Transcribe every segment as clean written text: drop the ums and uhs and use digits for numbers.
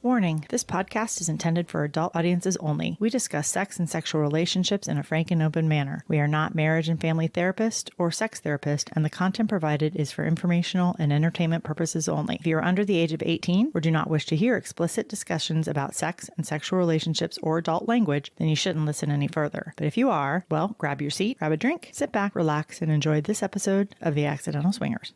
Warning, this podcast is intended for adult audiences only. We discuss sex and sexual relationships in a frank and open manner. We are not marriage and family therapist or sex therapist, and the content provided is for informational and entertainment purposes only. If you are under the age of 18 or do not wish to hear explicit discussions about sex and sexual relationships or adult language, then you shouldn't listen any further. But if you are, well, grab your seat, grab a drink, sit back, relax, and enjoy this episode of The Accidental Swingers.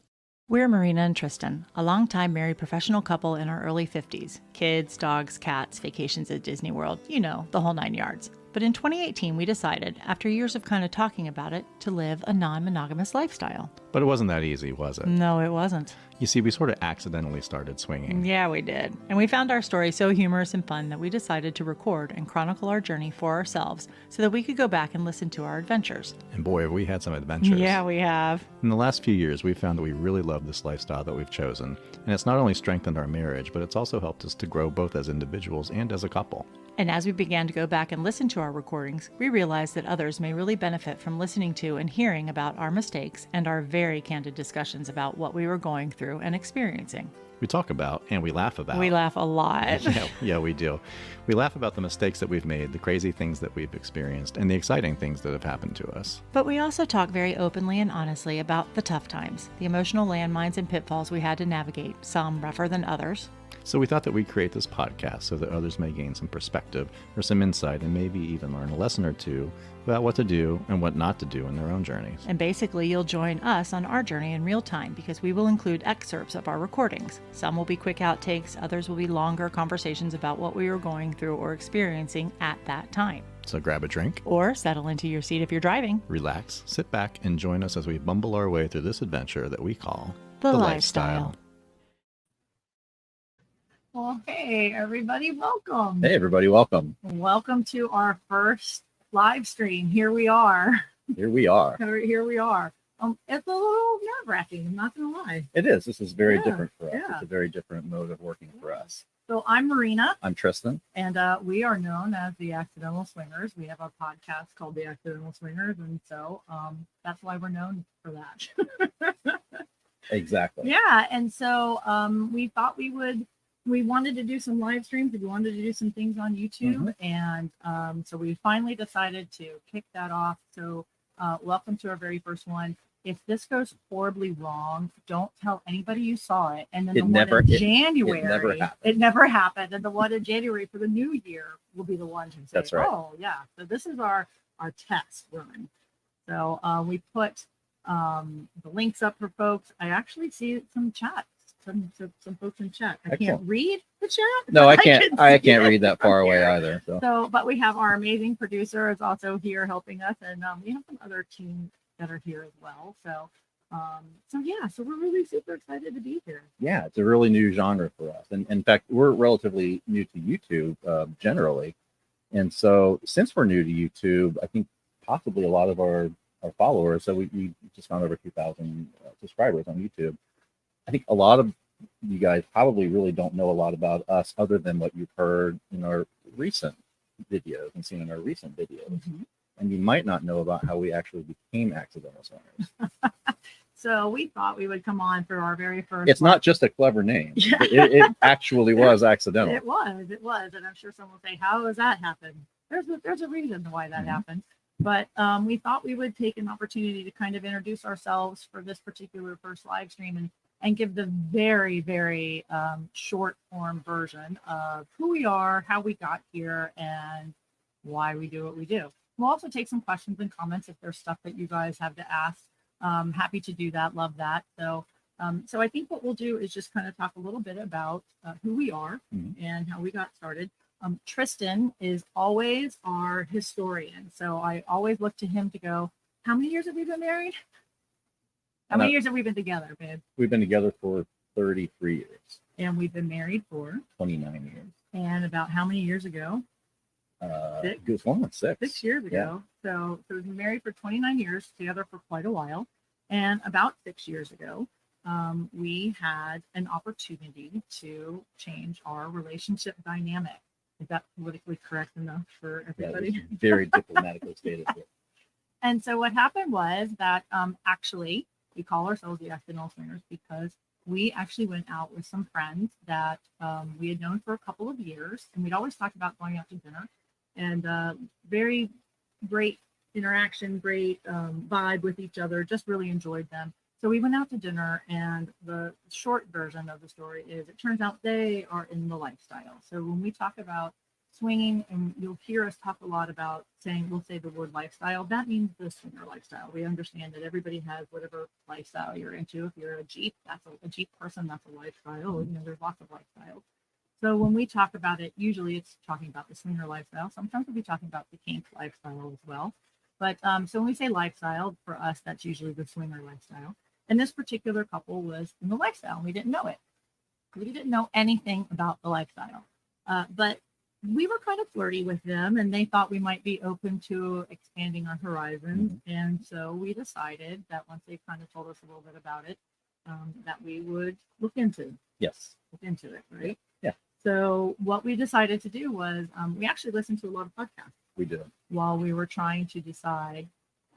We're Marina and Tristan, a longtime married professional couple in our early 50s. Kids, dogs, cats, vacations at Disney World, you know, the whole 9 yards. But in 2018, we decided, after years of kind of talking about it, to live a non-monogamous lifestyle. But it wasn't that easy, was it? No, it wasn't. You see, we sort of accidentally started swinging. Yeah, we did. And we found our story so humorous and fun that we decided to record and chronicle our journey for ourselves so that we could go back and listen to our adventures. And boy, have we had some adventures. Yeah, we have. In the last few years, we've found that we really love this lifestyle that we've chosen. And it's not only strengthened our marriage, but it's also helped us to grow both as individuals and as a couple. And as we began to go back and listen to our recordings, we realized that others may really benefit from listening to and hearing about our mistakes and our very candid discussions about what we were going through and experiencing. We talk about and we laugh about. We laugh a lot. Yeah, we do. We laugh about the mistakes that we've made, the crazy things that we've experienced, and the exciting things that have happened to us. But we also talk very openly and honestly about the tough times, the emotional landmines and pitfalls we had to navigate, some rougher than others. So we thought that we'd create this podcast so that others may gain some perspective or some insight and maybe even learn a lesson or two about what to do and what not to do in their own journeys. And basically, you'll join us on our journey in real time because we will include excerpts of our recordings. Some will be quick outtakes, others will be longer conversations about what we were going through or experiencing at that time. So grab a drink. Or settle into your seat if you're driving. Relax, sit back, and join us as we bumble our way through this adventure that we call The Lifestyle. Well, hey, everybody, welcome. Hey, everybody, welcome. Welcome to our first live stream. Here we are. Here we are. Here we are. It's a little nerve-wracking, I'm not going to lie. It is. This is very different for us. Yeah. It's a very different mode of working for us. So I'm Marina. I'm Tristan. And we are known as the Accidental Swingers. We have a podcast called the Accidental Swingers. And so that's why we're known for that. Exactly. Yeah. And so we thought we wanted to do some live streams. We wanted to do some things on YouTube. And so we finally decided to kick that off. So welcome to our very first one. If this goes horribly wrong, don't tell anybody you saw it. And then January, it never happened. And the one in January for the new year will be the one to say, That's right. Oh, yeah. So this is our test run. So we put the links up for folks. I actually see some chats. Some folks in chat. I can't read the chat. No, I can't. I can't read that far away either. So, but we have our amazing producer is also here helping us, and we have some other teams that are here as well. So, so we're really super excited to be here. Yeah, it's a really new genre for us, and in fact, we're relatively new to YouTube generally, and so since we're new to YouTube, I think possibly a lot of our followers. So we just found over 2,000 subscribers on YouTube. I think a lot of you guys probably really don't know a lot about us other than what you've heard in our recent videos and seen in our recent videos. And you might not know about how we actually became Accidental Swingers. So we thought we would come on for our very first. It's not just a clever name. Yeah. It actually was accidental. It was. And I'm sure someone will say, how does that happen? There's a reason why that happened. But we thought we would take an opportunity to kind of introduce ourselves for this particular first live stream and give the very, very short form version of who we are, how we got here, and why we do what we do. We'll also take some questions and comments if there's stuff that you guys have to ask. Happy to do that. Love that. So I think what we'll do is just kind of talk a little bit about who we are and how we got started. Tristan is always our historian. So I always look to him to go, how many years have we been married? How many years have we been together, babe? We've been together for 33 years. And we've been married for 29 years. And about how many years ago? Good one, 6. 6 years ago. Yeah. So we've been married for 29 years, together for quite a while. And about 6 years ago, we had an opportunity to change our relationship dynamic. Is that politically correct enough for everybody? Yeah, very diplomatically stated. And so what happened was that actually we call ourselves the Accidental Swingers because we actually went out with some friends that we had known for a couple of years, and we'd always talked about going out to dinner, and very great interaction, great vibe with each other, just really enjoyed them. So we went out to dinner, and the short version of the story is it turns out they are in the lifestyle. So when we talk about swinging, and you'll hear us talk a lot about we'll say the word lifestyle, that means the swinger lifestyle. We understand that everybody has whatever lifestyle you're into. If you're a Jeep, that's a Jeep person, that's a lifestyle. You know, there's lots of lifestyles. So when we talk about it, usually it's talking about the swinger lifestyle. Sometimes we'll be talking about the kink lifestyle as well. But so when we say lifestyle, for us, that's usually the swinger lifestyle. And this particular couple was in the lifestyle, and we didn't know it. We didn't know anything about the lifestyle. But we were kind of flirty with them, and they thought we might be open to expanding our horizons. And so we decided that once they kind of told us a little bit about it, that we would look into it, right? Yeah. So what we decided to do was we actually listened to a lot of podcasts. We did. While we were trying to decide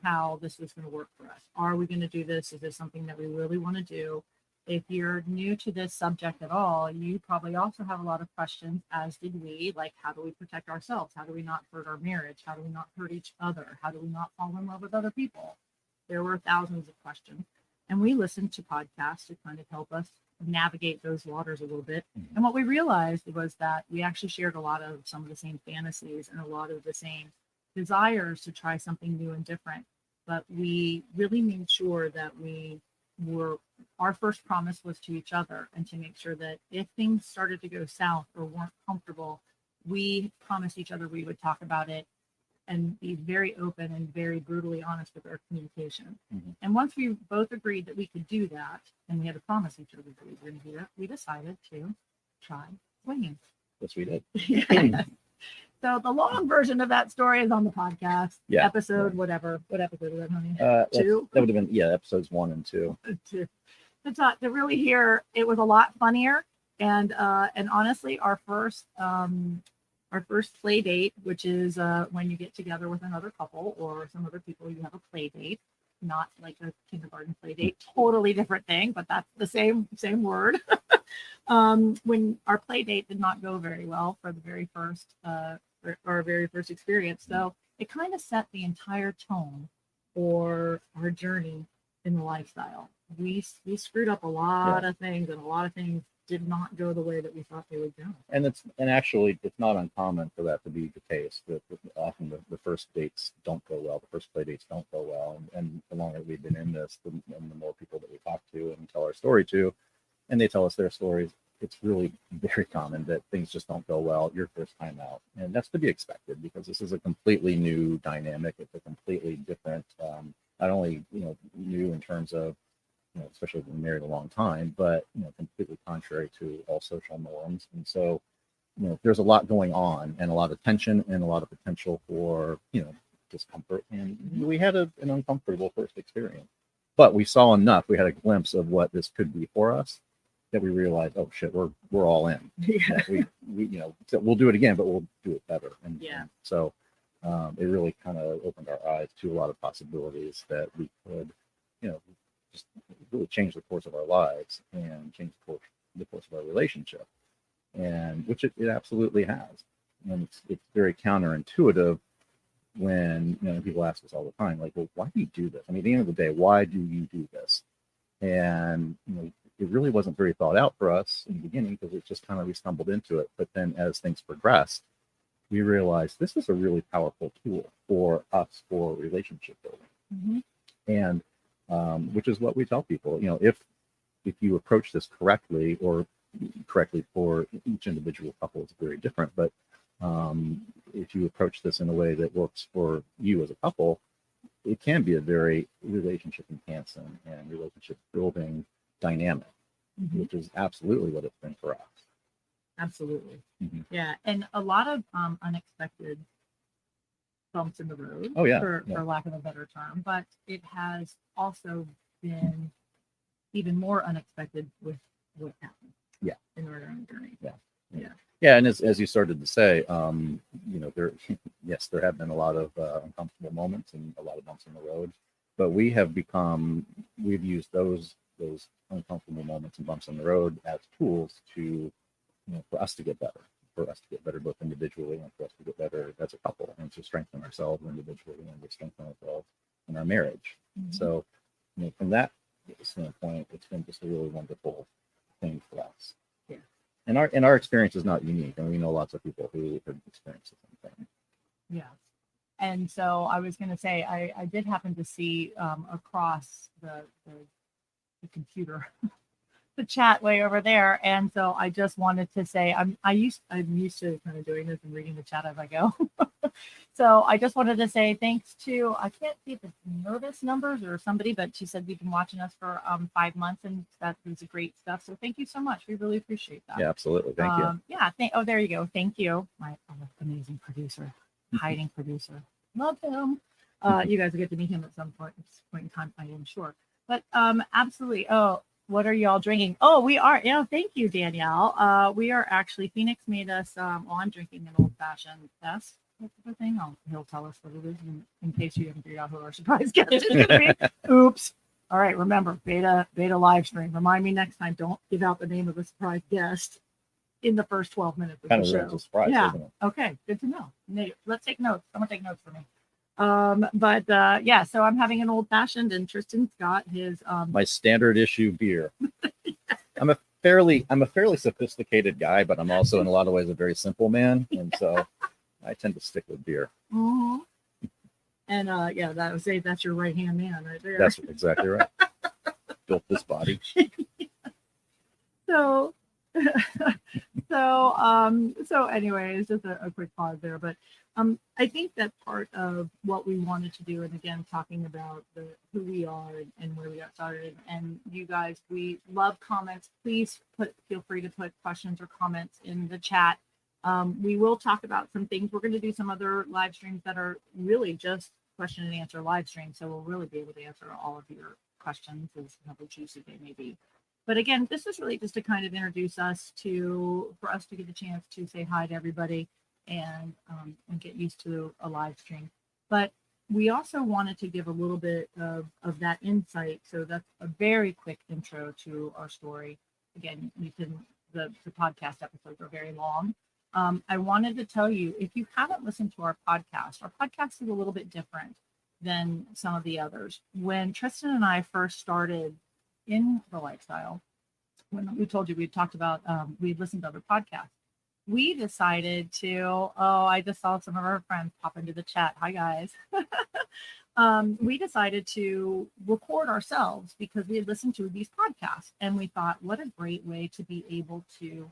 how this was going to work for us. Are we going to do this? Is this something that we really want to do? If you're new to this subject at all, you probably also have a lot of questions, as did we, like how do we protect ourselves? How do we not hurt our marriage? How do we not hurt each other? How do we not fall in love with other people? There were thousands of questions. And we listened to podcasts to kind of help us navigate those waters a little bit. And what we realized was that we actually shared a lot of some of the same fantasies and a lot of the same desires to try something new and different. But we really made sure that our first promise was to each other, and to make sure that if things started to go south or weren't comfortable, we promised each other we would talk about it and be very open and very brutally honest with our communication. And once we both agreed that we could do that, and we had to promise each other that we were going to do that, we decided to try swinging. Yes, we did. Yeah. So the long version of that story is on the podcast. Yeah. Episode, whatever. What episode is that, honey? 2? That would have been, episodes 1 and 2. To really hear, it was a lot funnier. And honestly, our first play date, which is when you get together with another couple or some other people, you have a play date, not like a kindergarten play date, totally different thing, but that's the same word. When our play date did not go very well for the very first our very first experience, so it kind of set the entire tone for our journey in the lifestyle. We screwed up a lot of things, and a lot of things did not go the way that we thought they would go. And actually it's not uncommon for that to be the case. That often the first dates don't go well. The first play dates don't go well. And the longer we've been in this, the more people that we talk to and tell our story to, and they tell us their stories, it's really very common that things just don't go well your first time out. And that's to be expected, because this is a completely new dynamic. It's a completely different, not only new in terms of, especially if you've been married a long time, but completely contrary to all social norms. And so, there's a lot going on, and a lot of tension, and a lot of potential for discomfort. And we had an uncomfortable first experience, but we saw enough. We had a glimpse of what this could be for us, that we realized, oh shit, we're all in. Yeah. We so we'll do it again, but we'll do it better. And so it really kind of opened our eyes to a lot of possibilities that we could, just really change the course of our lives and change the course of our relationship, and which it absolutely has. And it's very counterintuitive when people ask us all the time, like, well, why do you do this? I mean, at the end of the day, why do you do this? And it really wasn't very thought out for us in the beginning, because it's just kind of, we stumbled into it. But then as things progressed, we realized this is a really powerful tool for us for relationship building. And which is what we tell people, if you approach this correctly, or correctly for each individual couple, it's very different. But if you approach this in a way that works for you as a couple, it can be a very relationship enhancing and relationship building dynamic, which is absolutely what it's been for us. Absolutely. Yeah. And a lot of unexpected bumps in the road, for lack of a better term, but it has also been even more unexpected with what happened in our own journey. And as you started to say, there have been a lot of uncomfortable moments and a lot of bumps in the road, but we've used those those uncomfortable moments and bumps in the road as tools to, for us to get better, both individually and for us to get better as a couple, and to strengthen ourselves individually and to strengthen ourselves in our marriage. So, from that standpoint, it's been just a really wonderful thing for us. Yeah. And our experience is not unique, and we know lots of people who have experienced the same thing. Yes. And so I was going to say, I did happen to see across the computer, the chat way over there. And so I just wanted to say, I'm used to kind of doing this and reading the chat as I go. So I just wanted to say thanks to, I can't see if it's Nervous Numbers or somebody, but she said you've been watching us for 5 months, and that was great stuff. So thank you so much. We really appreciate that. Yeah, absolutely. Thank you. Yeah. Oh, there you go. Thank you. My amazing producer, hiding producer. Love him. You guys will get to meet him at some point in time, I am sure. But absolutely. Oh, what are y'all drinking? Oh, we are. Thank you, Danielle. We are actually, Phoenix made us, I'm drinking an old fashioned. That's the thing. He'll tell us what it is in case you haven't figured out who our surprise guest is going to be. Oops. All right. Remember, beta live stream. Remind me next time. Don't give out the name of the surprise guest in the first 12 minutes of Kind the of show. ruins the surprise, Yeah. isn't it? Okay. Good to know. Nate, let's take notes. Someone take notes for me. Yeah, so I'm having an old fashioned, and Tristan's got his My standard issue beer. I'm a fairly sophisticated guy, but I'm also in a lot of ways a very simple man, and so I tend to stick with beer. and yeah, that would say that's your right hand man right there. That's exactly right. Built this body. So anyways, just a quick pause there, but I think that part of what we wanted to do, and again, talking about who we are and where we got started, and you guys, we love comments. Please feel free to put questions or comments in the chat. We will talk about some things. We're going to do some other live streams that are really just question and answer live streams, so we'll really be able to answer all of your questions, as however juicy they may be. But again, this is really just to kind of introduce us for us to get a chance to say hi to everybody and get used to a live stream. But we also wanted to give a little bit of that insight. So that's a very quick intro to our story. Again, the podcast episodes are very long. I wanted to tell you, if you haven't listened to our podcast is a little bit different than some of the others. When Tristan and I first started in the lifestyle, when we told you we talked about, we'd listened to other podcasts, we decided to, I just saw some of our friends pop into the chat. Hi, guys. We decided to record ourselves because we had listened to these podcasts, and we thought, what a great way to be able to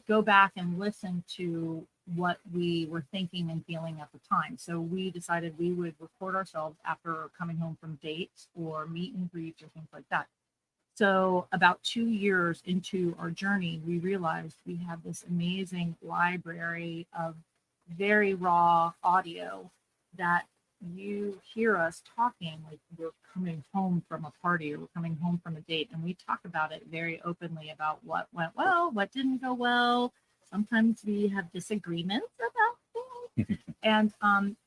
go back and listen to what we were thinking and feeling at the time. So we decided we would record ourselves after coming home from dates or meet and greets or things like that. So about 2 years into our journey, we realized we have this amazing library of very raw audio that you hear us talking like we're coming home from a party or we're coming home from a date, and we talk about it very openly about what went well, what didn't go well. Sometimes we have disagreements about things.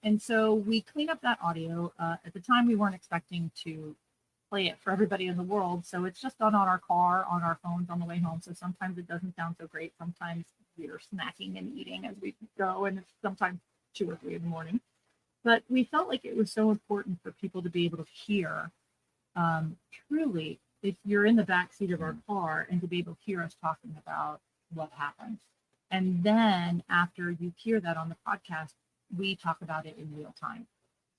And so we clean up that audio. At the time, we weren't expecting to play it for everybody in the world, so it's just done on our car, on our phones on the way home. So sometimes it doesn't sound so great. Sometimes we're snacking and eating as we go, and it's sometimes 2 or 3 in the morning. But we felt like it was so important for people to be able to hear, truly, if you're in the back seat of our car, and to be able to hear us talking about what happened. And then after you hear that on the podcast, we talk about it in real time.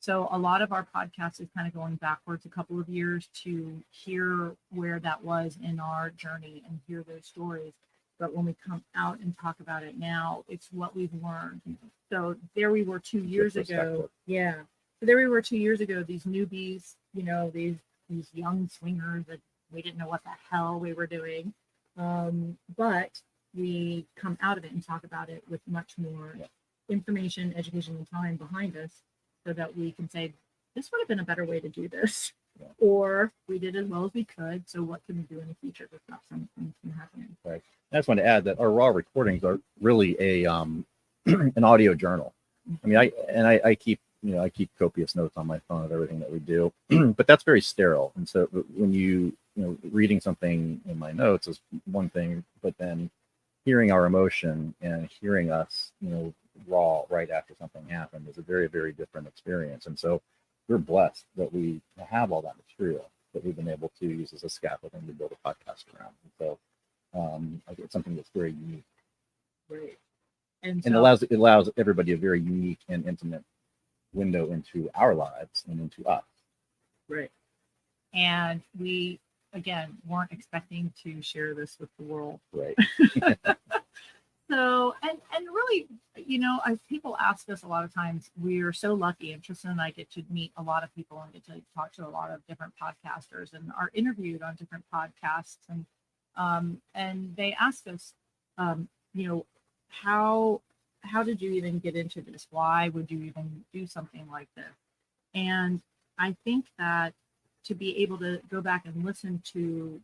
So a lot of our podcast is kind of going backwards a couple of years to hear where that was in our journey and hear those stories. But when we come out and talk about it now, it's what we've learned. So there we were 2 years ago. Yeah. So there we were 2 years ago, these newbies, these young swingers that we didn't know what the hell we were doing. But we come out of it and talk about it with much more information, education, and time behind us, so that we can say, this would have been a better way to do this. Yeah. Or we did as well as we could. So what can we do in the future to stop something from happening? Right. I just want to add that our raw recordings are really a an audio journal. I mean, I keep copious notes on my phone of everything that we do, but that's very sterile. And so when you reading something in my notes is one thing, but then hearing our emotion and hearing us, raw right after something happened is a very, very different experience. And so we're blessed that we have all that material that we've been able to use as a scaffolding to build a podcast around. And so I think it's something that's very unique. Right. And it allows everybody a very unique and intimate window into our lives and into us. Right. And we, again, weren't expecting to share this with the world. Right. So, and really, as people ask us a lot of times, we're so lucky, and Tristan and I get to meet a lot of people and get to talk to a lot of different podcasters and are interviewed on different podcasts. And they ask us, how did you even get into this? Why would you even do something like this? And I think that to be able to go back and listen to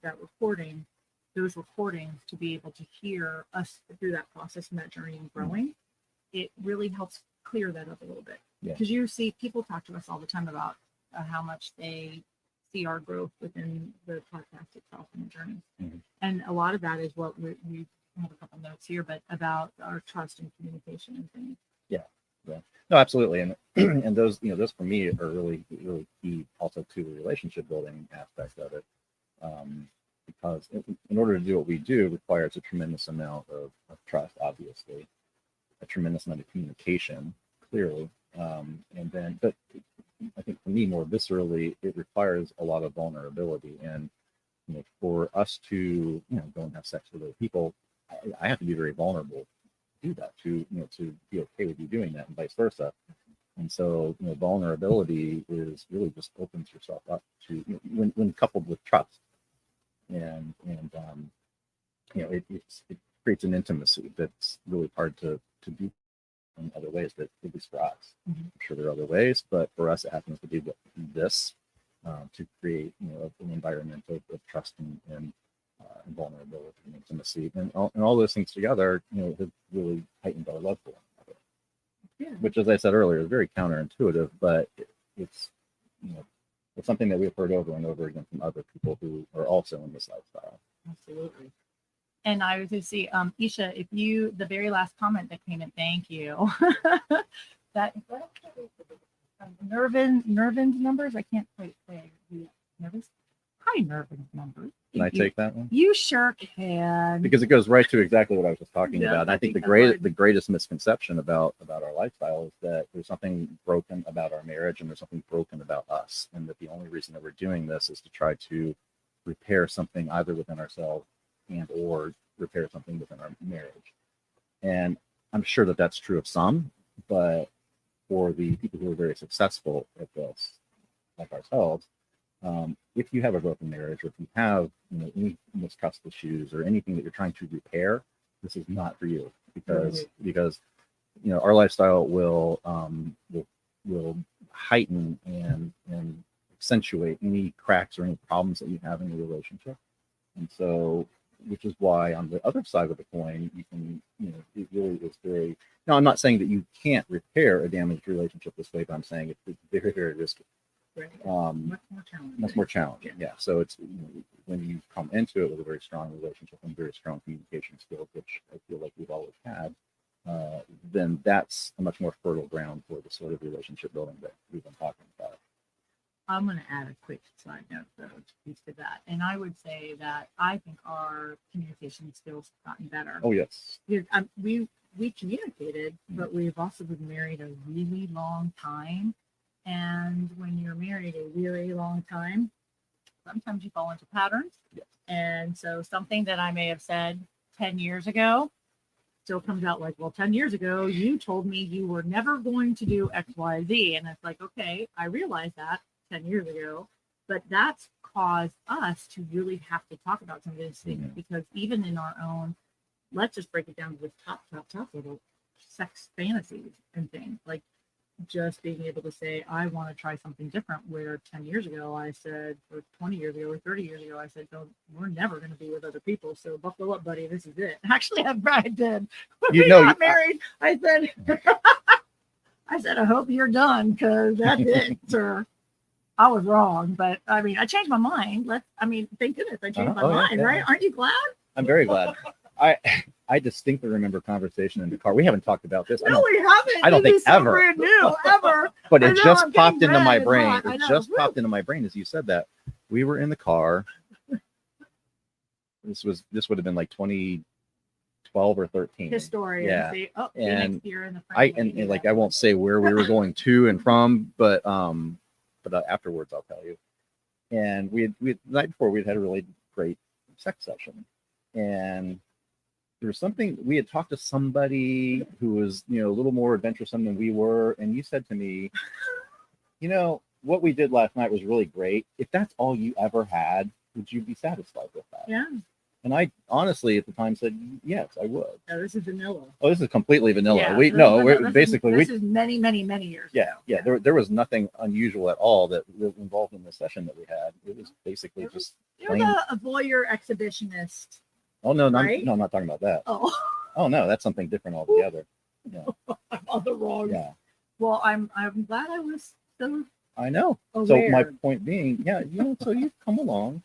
those recordings, to be able to hear us through that process and that journey and growing, it really helps clear that up a little bit. Because you see people talk to us all the time about how much they see our growth within the podcast itself and the journey. Mm-hmm. And a lot of that is what we have a couple notes here, but about our trust and communication and things. Yeah. No, absolutely. And and those for me are really, really key also to the relationship building aspect of it. Because in order to do what we do requires a tremendous amount of trust, obviously, a tremendous amount of communication, clearly. And then, but I think for me, more viscerally, it requires a lot of vulnerability. And, for us to, go and have sex with other people, I have to be very vulnerable to do that, to be okay with you doing that, and vice versa. And so, vulnerability is really just opens yourself up to, when coupled with trust. And it creates an intimacy that's really hard to do in other ways, but at least for us. Mm-hmm. I'm sure there are other ways, but for us it happens to be this to create an environment of trust and vulnerability and intimacy, and all those things together have really heightened our love for one another. Yeah. Which, as I said earlier, is very counterintuitive, but it's it's something that we've heard over and over again from other people who are also in this lifestyle. Absolutely. And I was going to see, Isha, the very last comment that came in, thank you. Nervin's numbers. I can't quite say. Nervous. Hi, Nervin's numbers. Can I take that one? You sure can. Because it goes right to exactly what I was just talking Yeah, about. And I think the greatest misconception about our lifestyle is that there's something broken about our marriage and there's something broken about us, and that the only reason that we're doing this is to try to repair something either within ourselves and or repair something within our marriage. And I'm sure that that's true of some, but for the people who are very successful at this, like ourselves, if you have a broken marriage, or if you have any mistrust issues or anything that you're trying to repair, this is not for you, because our lifestyle will heighten and accentuate any cracks or any problems that you have in your relationship. And so, which is why on the other side of the coin, you can, it really is very. Now, I'm not saying that you can't repair a damaged relationship this way, but I'm saying it's very, very risky. Right. Much more challenging. Yeah. So it's when you come into it with a very strong relationship and very strong communication skills, which I feel like we've always had, then that's a much more fertile ground for the sort of relationship building that we've been talking about. I'm going to add a quick side note though to that, and I would say that I think our communication skills have gotten better. Oh yes. We communicated, but we've also been married a really long time. And when you're married a really long time, sometimes you fall into patterns. Yes. And so something that I may have said 10 years ago still comes out like, well, 10 years ago, you told me you were never going to do X, Y, Z. And it's like, okay, I realized that 10 years ago, but that's caused us to really have to talk about some of these things, because even in our own, let's just break it down to the top little sex fantasies and things, like just being able to say, I want to try something different, where 10 years ago I said, or 20 years ago or 30 years ago I said, no, we're never going to be with other people, so buckle up, buddy, this is it. Actually, I did. When we got married, I said I hope you're done, because that's it, sir. I was wrong, but I mean, I changed my mind. Thank goodness I changed my Oh, yeah, mind, yeah. right? Aren't you glad? I'm very glad. I distinctly remember conversation in the car. We haven't talked about this. No, we haven't. I don't This think is so ever. brand new, ever. But I it know, just I'm popped getting into my red and brain. hot. I It know. just Woo. popped into my brain as you said that. We were in the car. This would have been like 2012 or 13. Historian. Yeah. See, oh, And Phoenix here in the front. and like I won't say where we were going to and from, but afterwards I'll tell you. And we the night before we'd had a really great sex session, and there was something we had talked to somebody who was a little more adventuresome than we were, and you said to me, what we did last night was really great. If that's all you ever had, would you be satisfied with that? Yeah. And I honestly at the time said yes, I would. No, this is vanilla. Oh, this is completely vanilla. Yeah, This is many, many, many years ago. Yeah. There was nothing unusual at all that involved in the session that we had. It was basically just You're a voyeur exhibitionist. Oh no, right? no, I'm not talking about that. Oh. Oh no, that's something different altogether. Yeah. I'm on the wrong. Yeah. Well, I'm glad I was so. I know. Aware. So my point being, yeah, so you've come along.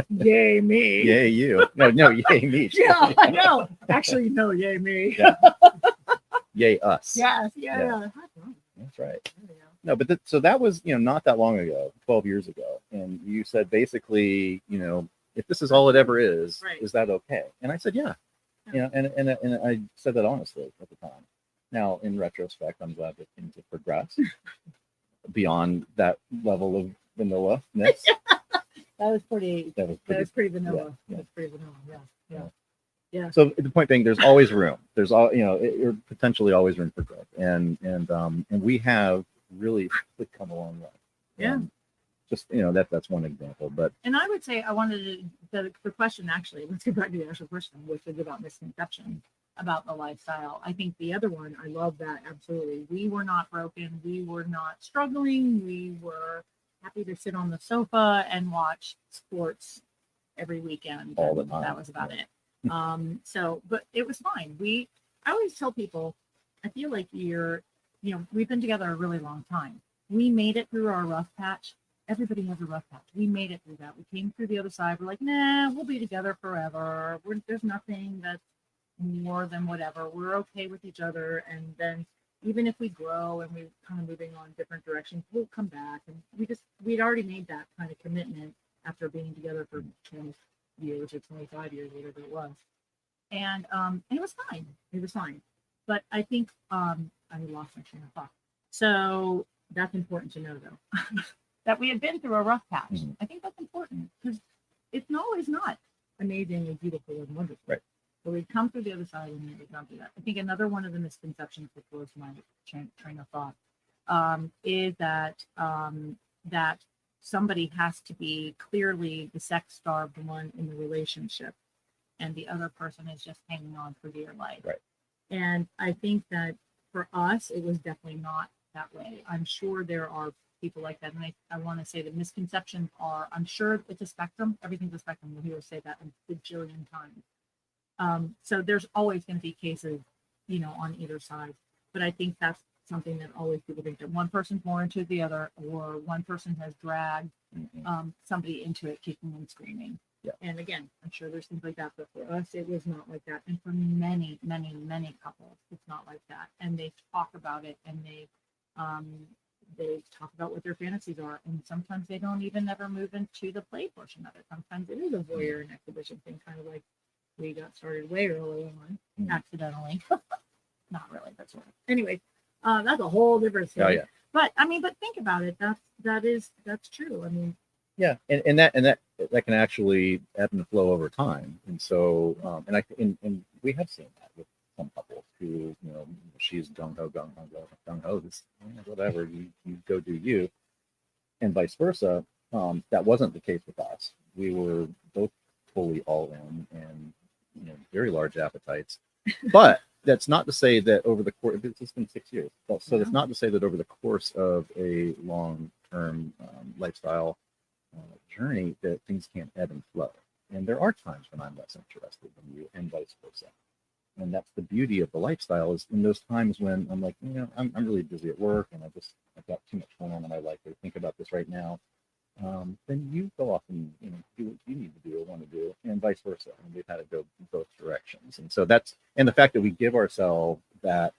Yay me. Yay you. No, yay me. Yeah, I know. Actually, no, yay me. Yeah. Yay us. Yes, yeah. That's right. No, but so that was, not that long ago, 12 years ago. And you said basically, if this is all it ever is, right. Is that okay? And I said, yeah. And I said that honestly at the time. Now, in retrospect, I'm glad that things have progressed beyond that level of vanilla-ness. That was pretty vanilla. Yeah. That was pretty vanilla. Yeah. So the point being, there's always room. There's potentially always room for growth, and we have really come a long way. Yeah. Just that's one example, but and I would say I wanted the question actually. Let's get back to the actual question, which is about misconception about the lifestyle. I think the other one, I love that absolutely. We were not broken. We were not struggling. We were happy to sit on the sofa and watch sports every weekend. All the time. That was about it. But it was fine. I always tell people, I feel like we've been together a really long time. We made it through our rough patch. Everybody has a rough patch. We made it through that. We came through the other side. We're like, nah, we'll be together forever. There's nothing that's more than whatever. We're okay with each other. And then even if we grow and we're kind of moving on different directions, we'll come back. And we'd already made that kind of commitment after being together for 20 years or 25 years, whatever it was. And it was fine. It was fine. But I think I lost my train of thought. So that's important to know, though, that we had been through a rough patch. Mm-hmm. I think that's important because it's always not amazing and beautiful and wonderful. Right. So we've come through the other side and we've gone through that. I think another one of the misconceptions that was my train of thought is that that somebody has to be clearly the sex-starved one in the relationship, and the other person is just hanging on for dear life. Right. And I think that for us, it was definitely not that way. I'm sure there are people like that, and I want to say that misconceptions are. I'm sure it's a spectrum. Everything's a spectrum. You'll hear us say that a bajillion times. So there's always going to be cases, on either side. But I think that's something that always people think that one person's more into the other, or one person has dragged somebody into it, kicking and screaming. Yeah. And again, I'm sure there's things like that, but for us, it was not like that. And for many, many, many couples, it's not like that. And they talk about it, and they talk about what their fantasies are. And sometimes they don't even ever move into the play portion of it. Sometimes it is a voyeur and exhibition thing, kind of like we got started way early on, accidentally. Not really, but sort of. Anyway, that's a whole different thing. Oh, yeah. But think about it. That's true. I mean, yeah, and that can actually ebb and flow over time. And so, and we have seen that with some couples who, she's gung ho, this whatever, you go do you, and vice versa. That wasn't the case with us. We were both fully all in, and very large appetites. But that's not to say that over the course, it's been 6 years. So that's not to say that over the course of a long-term lifestyle journey that things can't ebb and flow. And there are times when I'm less interested than you, and vice versa. And that's the beauty of the lifestyle, is in those times when I'm like, I'm really busy at work and I've got too much going on in my life to think about this right now. Then you go off and do what you need to do or want to do, and vice versa. And we've had to go both directions. And so and the fact that we give ourselves that,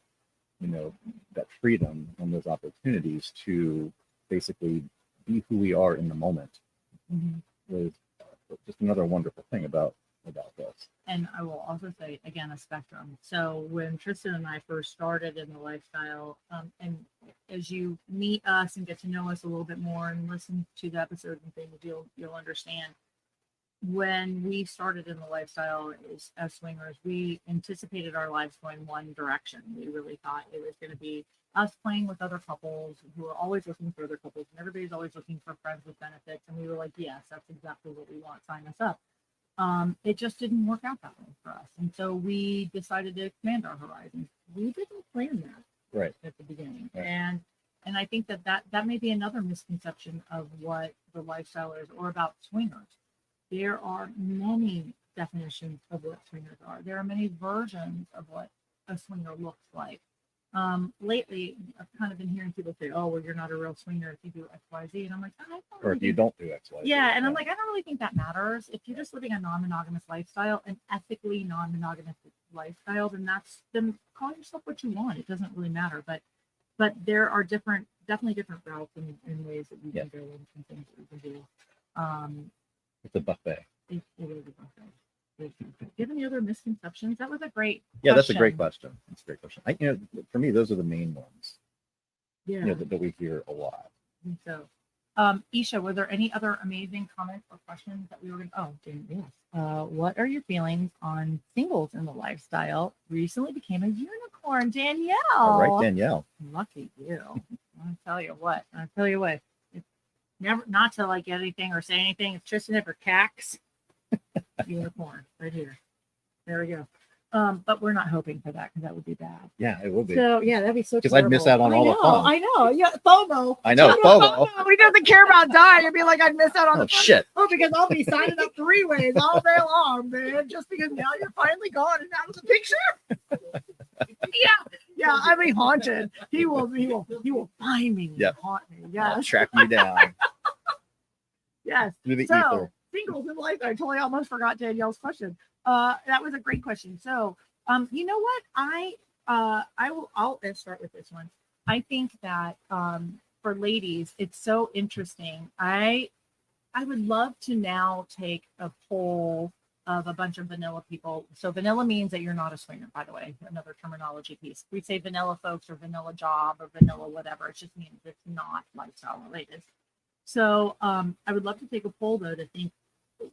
that freedom and those opportunities to basically be who we are in the moment is just another wonderful thing about this. And I will also say, again, a spectrum. So when Tristan and I first started in the lifestyle, and as you meet us and get to know us a little bit more and listen to the episodes and things, you'll understand. When we started in the lifestyle as swingers, we anticipated our lives going one direction. We really thought it was going to be us playing with other couples who are always looking for other couples, and everybody's always looking for friends with benefits. And we were like, yes, that's exactly what we want. Sign us up. It just didn't work out that way for us. And so we decided to expand our horizons. We didn't plan that right at the beginning. Right. And I think that may be another misconception of what the lifestyle is, or about swingers. There are many definitions of what swingers are. There are many versions of what a swinger looks like. Lately, I've kind of been hearing people say, "Oh, well, you're not a real swinger if you do X, Y, Z," and I'm like, I don't or really if you don't do X, Y, Z. Yeah, and I'm like, I don't really think that matters. If you're just living a non-monogamous lifestyle, an ethically non-monogamous lifestyle, then call yourself what you want. It doesn't really matter. But there are definitely different routes and ways that you can go and things that you can do. It's a buffet. It is a buffet. Do you have any other misconceptions? That was a great That's a great question. That's a great question. For me, those are the main ones. Yeah. That we hear a lot. And so, Isha, were there any other amazing comments or questions that we were going to? Oh, yes. What are your feelings on singles in the lifestyle? Recently became a unicorn, Danielle. All right, Danielle. Lucky you. I'll tell you what. It's never, not to like anything or say anything. If Tristan ever cacks, unicorn right here. There we go. But we're not hoping for that because that would be bad. Yeah, it would be. So yeah, that'd be so. Because I'd miss out on all the fun. I know. Yeah, FOMO. I know. FOMO. He doesn't care about dying. You'd be like, I'd miss out on the fun. Shit. Oh, because I'll be signing up 3 ways all day long, man. Just because now you're finally gone and out of the picture. Yeah. I'd be haunted. He will find me. Yep. And haunt me. Yes. Track me down. Yes. Through the So ether. singles in life. I totally almost forgot Danielle's question. That was a great question. So, you know what? I'll start with this one. I think that for ladies, it's so interesting. I would love to now take a poll of a bunch of vanilla people. So vanilla means that you're not a swinger, by the way, another terminology piece. We say vanilla folks or vanilla job or vanilla whatever. It just means it's not lifestyle related. So I would love to take a poll though to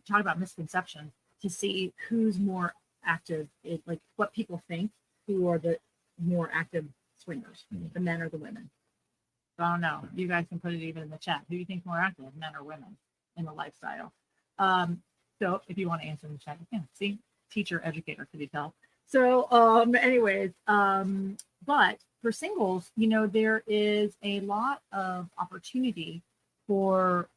talk about misconceptions, to see who's more active, like what people think, who are the more active swingers, the men or the women. So I don't know. You guys can put it even in the chat. Who do you think is more active, men or women, in the lifestyle? So if you want to answer in the chat, you can. See, teacher, educator, could you tell? So anyways, but for singles, there is a lot of opportunity for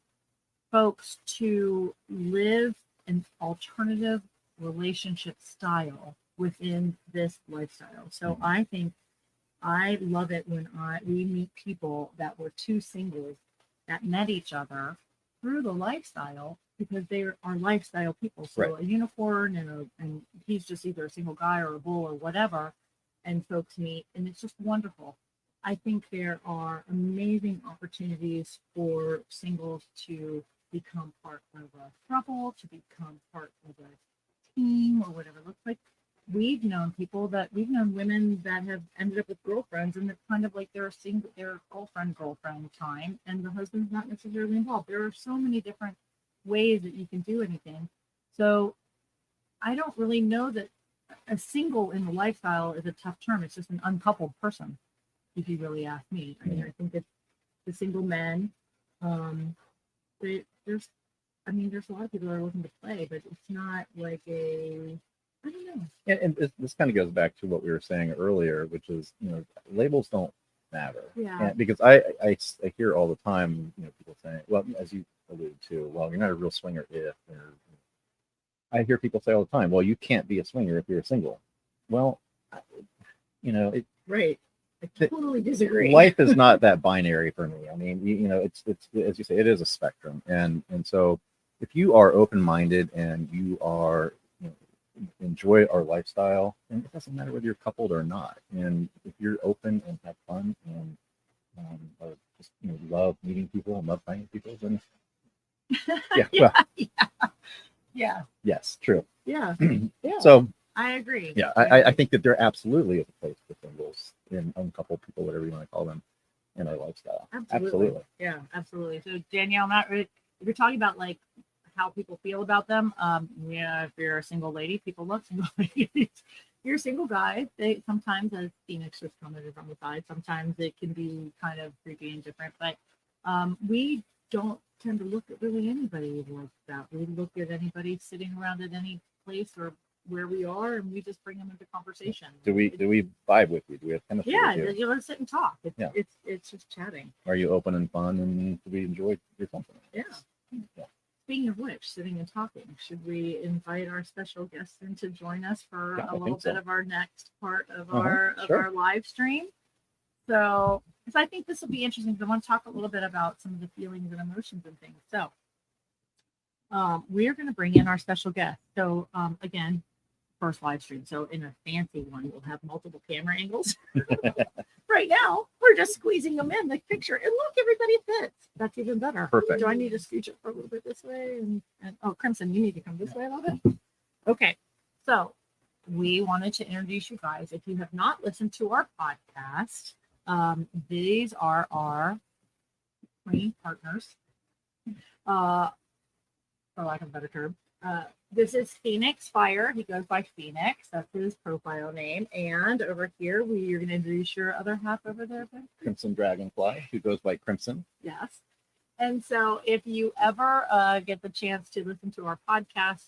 folks to live an alternative relationship style within this lifestyle. So I think I love it when we meet people that were 2 singles that met each other through the lifestyle, because they are lifestyle people. So right. A unicorn and he's just either a single guy or a bull or whatever, and folks meet, and it's just wonderful. I think there are amazing opportunities for singles to become part of a couple, to become part of a team or whatever it looks like. We've known women that have ended up with girlfriends, and it's kind of like their girlfriend time, and the husband's not necessarily involved. There are so many different ways that you can do anything. So I don't really know that a single in the lifestyle is a tough term. It's just an uncoupled person, if you really ask me. I mean, I think that the single men, there's a lot of people that are looking to play, but it's not like I don't know. And this kind of goes back to what we were saying earlier, which is, labels don't matter. Yeah. And because I hear all the time, people saying, well, as you alluded to, well, you're not a real swinger if, or I hear people say all the time, well, you can't be a swinger if you're a single. Well, you know, Right. I The- totally disagree. life is not that binary for me. I mean, you know, it's as you say, it is a spectrum, and so if you are open minded and you are enjoy our lifestyle, and it doesn't matter whether you're coupled or not, and if you're open and have fun and or just love meeting people and love finding people, then yeah, well, Yeah. yes, true. Yeah. Yeah. So I agree. yeah, I think that there absolutely is a place for singles and uncoupled people, whatever you want to call them, in our lifestyle. Absolutely. Yeah, absolutely. So Danielle, not really, if you're talking about like how people feel about them, yeah, if you're a single lady, people love single ladies. If you're a single guy, they sometimes, as Phoenix just commented on the side, sometimes it can be kind of creepy and different. But we don't tend to look at really anybody like that. We look at anybody sitting around at any place or where we are, and we just bring them into conversation. Do we vibe with you? Do we have chemistry Yeah, with you? you want to sit and talk. Yeah. It's just chatting. Are you open and fun, and do we enjoy your company? Yeah. Speaking of which, sitting and talking, should we invite our special guests in to join us for Yeah, I a little think so. bit of our next part of Sure. our live stream? So I think this will be interesting because I want to talk a little bit about some of the feelings and emotions and things. So we're going to bring in our special guest. So again, first live stream. So in a fancy one, we'll have multiple camera angles. Right now, we're just squeezing them in the picture, and look, everybody fits. That's even better. Perfect. Do I need to scooch it for a little bit this way? And oh, Crimson, you need to come this way a little bit. Okay, so we wanted to introduce you guys. If you have not listened to our podcast, these are our trained partners. For lack of a better term. This is Phoenix Fire. He goes by Phoenix. That's his profile name. And over here, you're going to introduce your other half over there, Ben? Crimson Dragonfly, who goes by Crimson. Yes. And so if you ever get the chance to listen to our podcast,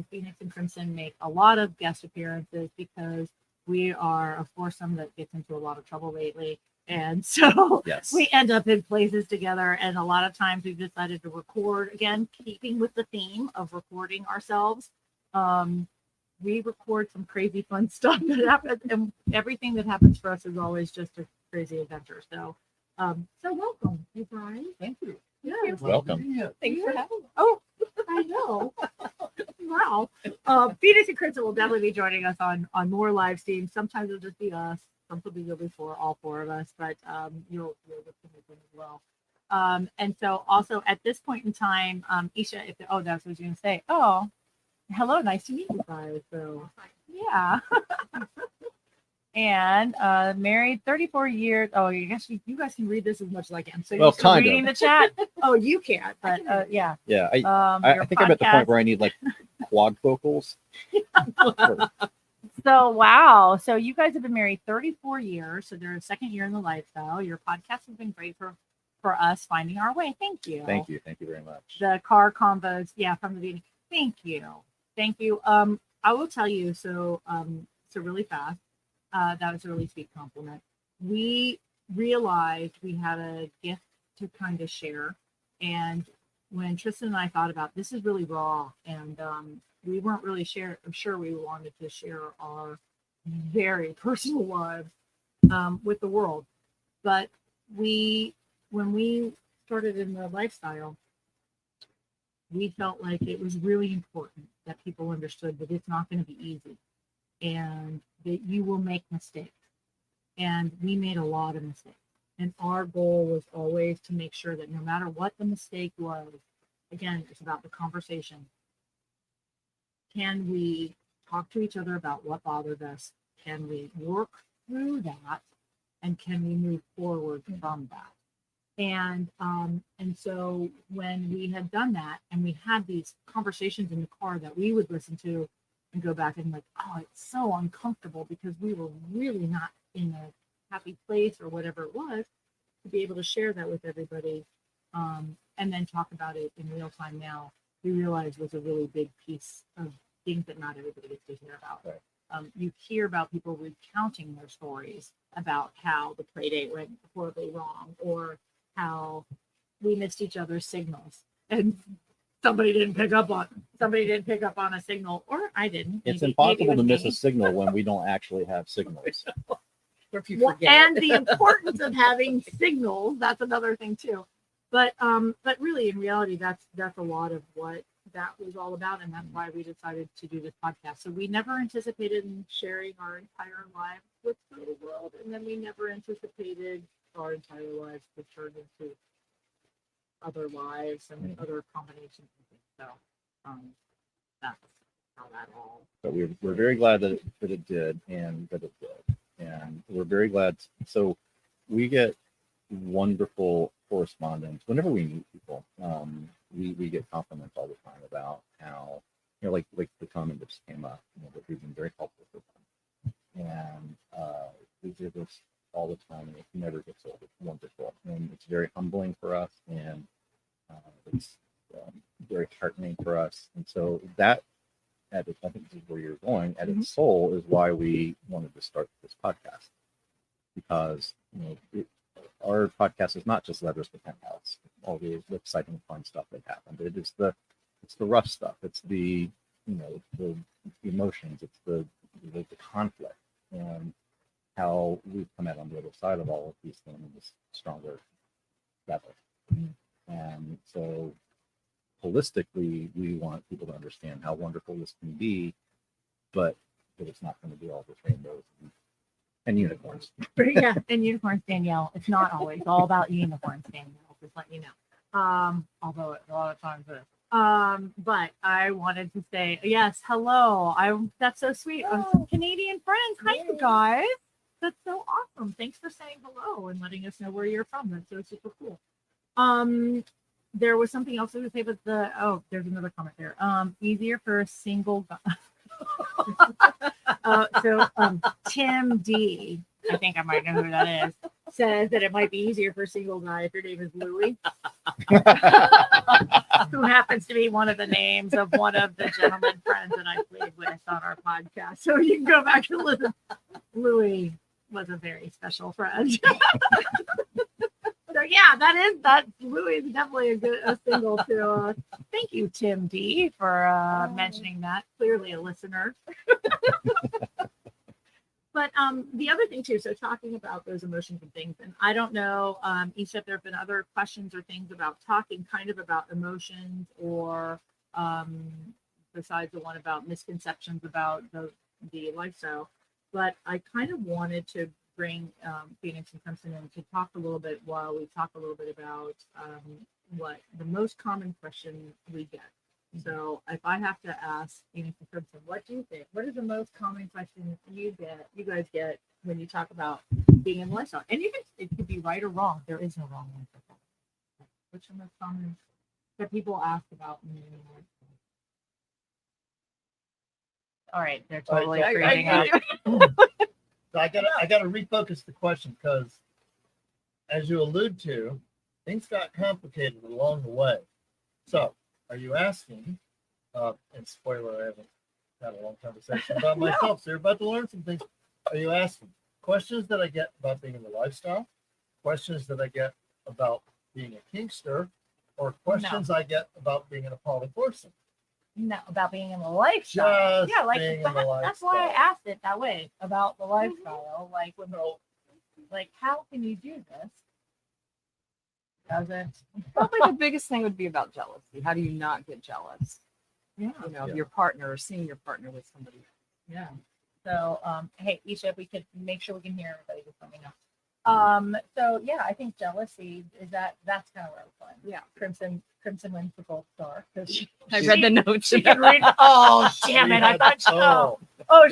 Phoenix and Crimson make a lot of guest appearances because we are a foursome that gets into a lot of trouble lately. And so Yes. we end up in places together. And a lot of times we've decided to record, again, keeping with the theme of recording ourselves. We record some crazy fun stuff that happens. And everything that happens for us is always just a crazy adventure. So welcome, you guys. Thank you. Yeah. Welcome. Thanks for having me. Oh, I know. Wow. Phoenix and Crimson will definitely be joining us on more live streams. Sometimes it'll just be us. Sometimes it'll be for all four of us, but you'll get to meet them as well. And so also at this point in time, Isha, that's what I was going to say. Oh, hello. Nice to meet you guys. So yeah. And married 34 years. Oh, I guess you guys can read this as much as I can. So Well, you're still kind of. reading the chat. Oh, you can't, but yeah. Yeah, I Your think I'm at the point podcast. where I need like quad vocals. So wow. So you guys have been married 34 years. So they're a second year in the lifestyle. Your podcast has been great for us finding our way. Thank you. Thank you. Thank you very much. The car combos, yeah, from the beginning. Thank you. Thank you. I will tell you, so really fast. That was a really sweet compliment. We realized we had a gift to kind of share. And when Tristan and I thought about this is really raw, and we weren't really sure we wanted to share our very personal lives with the world. But when we started in the lifestyle, we felt like it was really important that people understood that it's not going to be easy and that you will make mistakes. And we made a lot of mistakes. And our goal was always to make sure that no matter what the mistake was, again, it's about the conversation. Can we talk to each other about what bothered us? Can we work through that? And can we move forward from that? And so when we had done that and we had these conversations in the car that we would listen to and go back and like, oh, it's so uncomfortable because we were really not in a happy place or whatever it was, to be able to share that with everybody and then talk about it in real time now, we realized was a really big piece of things that not everybody gets to hear about. Right. You hear about people recounting their stories about how the play date went horribly wrong or how we missed each other's signals. And somebody didn't pick up on a signal, or I didn't. It's Maybe it impossible was to miss me. a signal when we don't actually have signals. Or if you Well, forget. and the importance of having signals, that's another thing too. But really in reality, that's a lot of what that was all about, and that's why we decided to do this podcast. So we never anticipated in sharing our entire lives with the world, and then we never anticipated our entire lives to turn into other lives and other combinations of things. So that's how that all. But we're very glad that it did, and that it did, and we're very glad. So we get wonderful correspondence whenever we meet people. We get compliments all the time about how, like the comment that just came up, that we've been very helpful for them, and we do this all the time, and it never gets old. It's wonderful, and it's very humbling for us, and it's very heartening for us. And so that, I think this is where you're going, at its soul is why we wanted to start this podcast, because our podcast is not just Letters to Penthouse, all the exciting fun stuff that happened. It's the rough stuff. It's the the emotions. It's the conflict, and how we've come out on the other side of all of these things in this stronger level. And so holistically, we want people to understand how wonderful this can be, but that it's not going to be all just rainbows and unicorns. Yeah, and unicorns, Danielle. It's not always all about unicorns, Danielle. Just let you know. Although a lot of times it is. But I wanted to say yes, hello. That's so sweet. Oh. Canadian friends. Hi, you guys. That's so awesome. Thanks for saying hello and letting us know where you're from. That's so super cool. There was something else I was say, but there's another comment there. Easier for a single guy. Tim D, I think I might know who that is, says that it might be easier for a single guy if your name is Louie, who happens to be one of the names of one of the gentleman friends that I played with on our podcast. So you can go back and listen. Louie was a very special friend. So yeah, that Louie is definitely a single to. Thank you, Tim D, for mentioning that. Clearly a listener. But the other thing too, so talking about those emotions and things, and I don't know, Isha, if there have been other questions or things about talking kind of about emotions, or besides the one about misconceptions about the lifestyle, but I kind of wanted to bring Phoenix and Crimson in to talk a little bit while we talk a little bit about what the most common question we get. So if I have to ask Phoenix and Crimson, what do you think? What is the most common question you guys get when you talk about being in the lifestyle? And it could be right or wrong. There is no wrong answer. What's the most common that people ask about being in the lifestyle? All right, they're totally freezing up. So I gotta refocus the question, because as you allude to, things got complicated along the way. So are you asking, and spoiler, I haven't had a long conversation about myself, so you're about to learn some things. Are you asking questions that I get about being in the lifestyle, questions that I get about being a kinkster, or questions I get about being in a poly person? No, about being in the lifestyle. Just like being in the that's why I lifestyle. asked it that way, about the lifestyle. Like how can you do this? Doesn't Probably the biggest thing would be about jealousy. How do you not get jealous? Of your partner, or seeing your partner with somebody else? Yeah. So hey, Isha, if we could make sure we can hear everybody, just let me know. So yeah, I think jealousy is that's kind of where I was going. Yeah. Crimson wins the gold star because I read the notes. she can read. Oh damn it! I thought There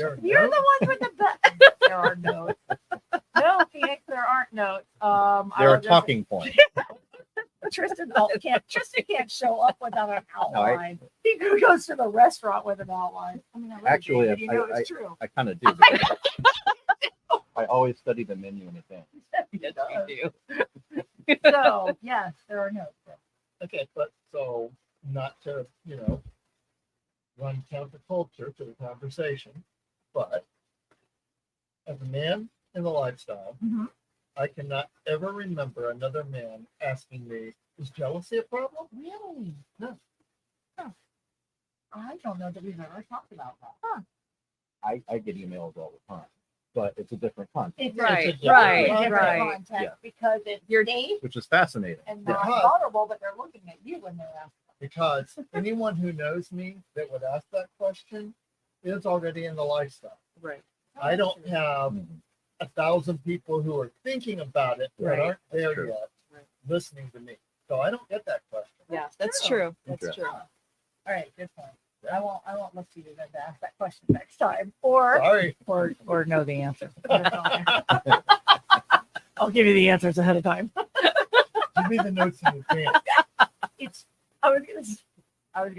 are you're notes? the ones with the best. There are notes. No, Phoenix, there aren't notes. There are talking points. Tristan can't show up without an outline. He goes to the restaurant with an outline. I mean, Actually, it's true. I kind of do. I always study the menu in advance. Yes, you do. So yes, there are notes. Okay, but so not to, run counterculture to the conversation, but as a man in the lifestyle, Mhm. I cannot ever remember another man asking me, is jealousy a problem? Really? No. I don't know that we've ever talked about that. I get emails all the time, but it's a different context, It's Right, It's a right, different right. context Yeah. because it's You're- safe which is fascinating. and Yeah. not Yeah. vulnerable, but they're looking at you when they're asking. Because anyone who knows me that would ask that question is already in the lifestyle. Right. I don't have Mhm. 1,000 people who are thinking about it that Right. aren't there True. yet, Right. listening to me. So I don't get that question. Yeah, that's true. true. That's Interesting. true. All right, good point. I won't look to you then to ask that question next time, or Sorry. know the answer. I'll give you the answers ahead of time. Give me the notes in advance. It's I was gonna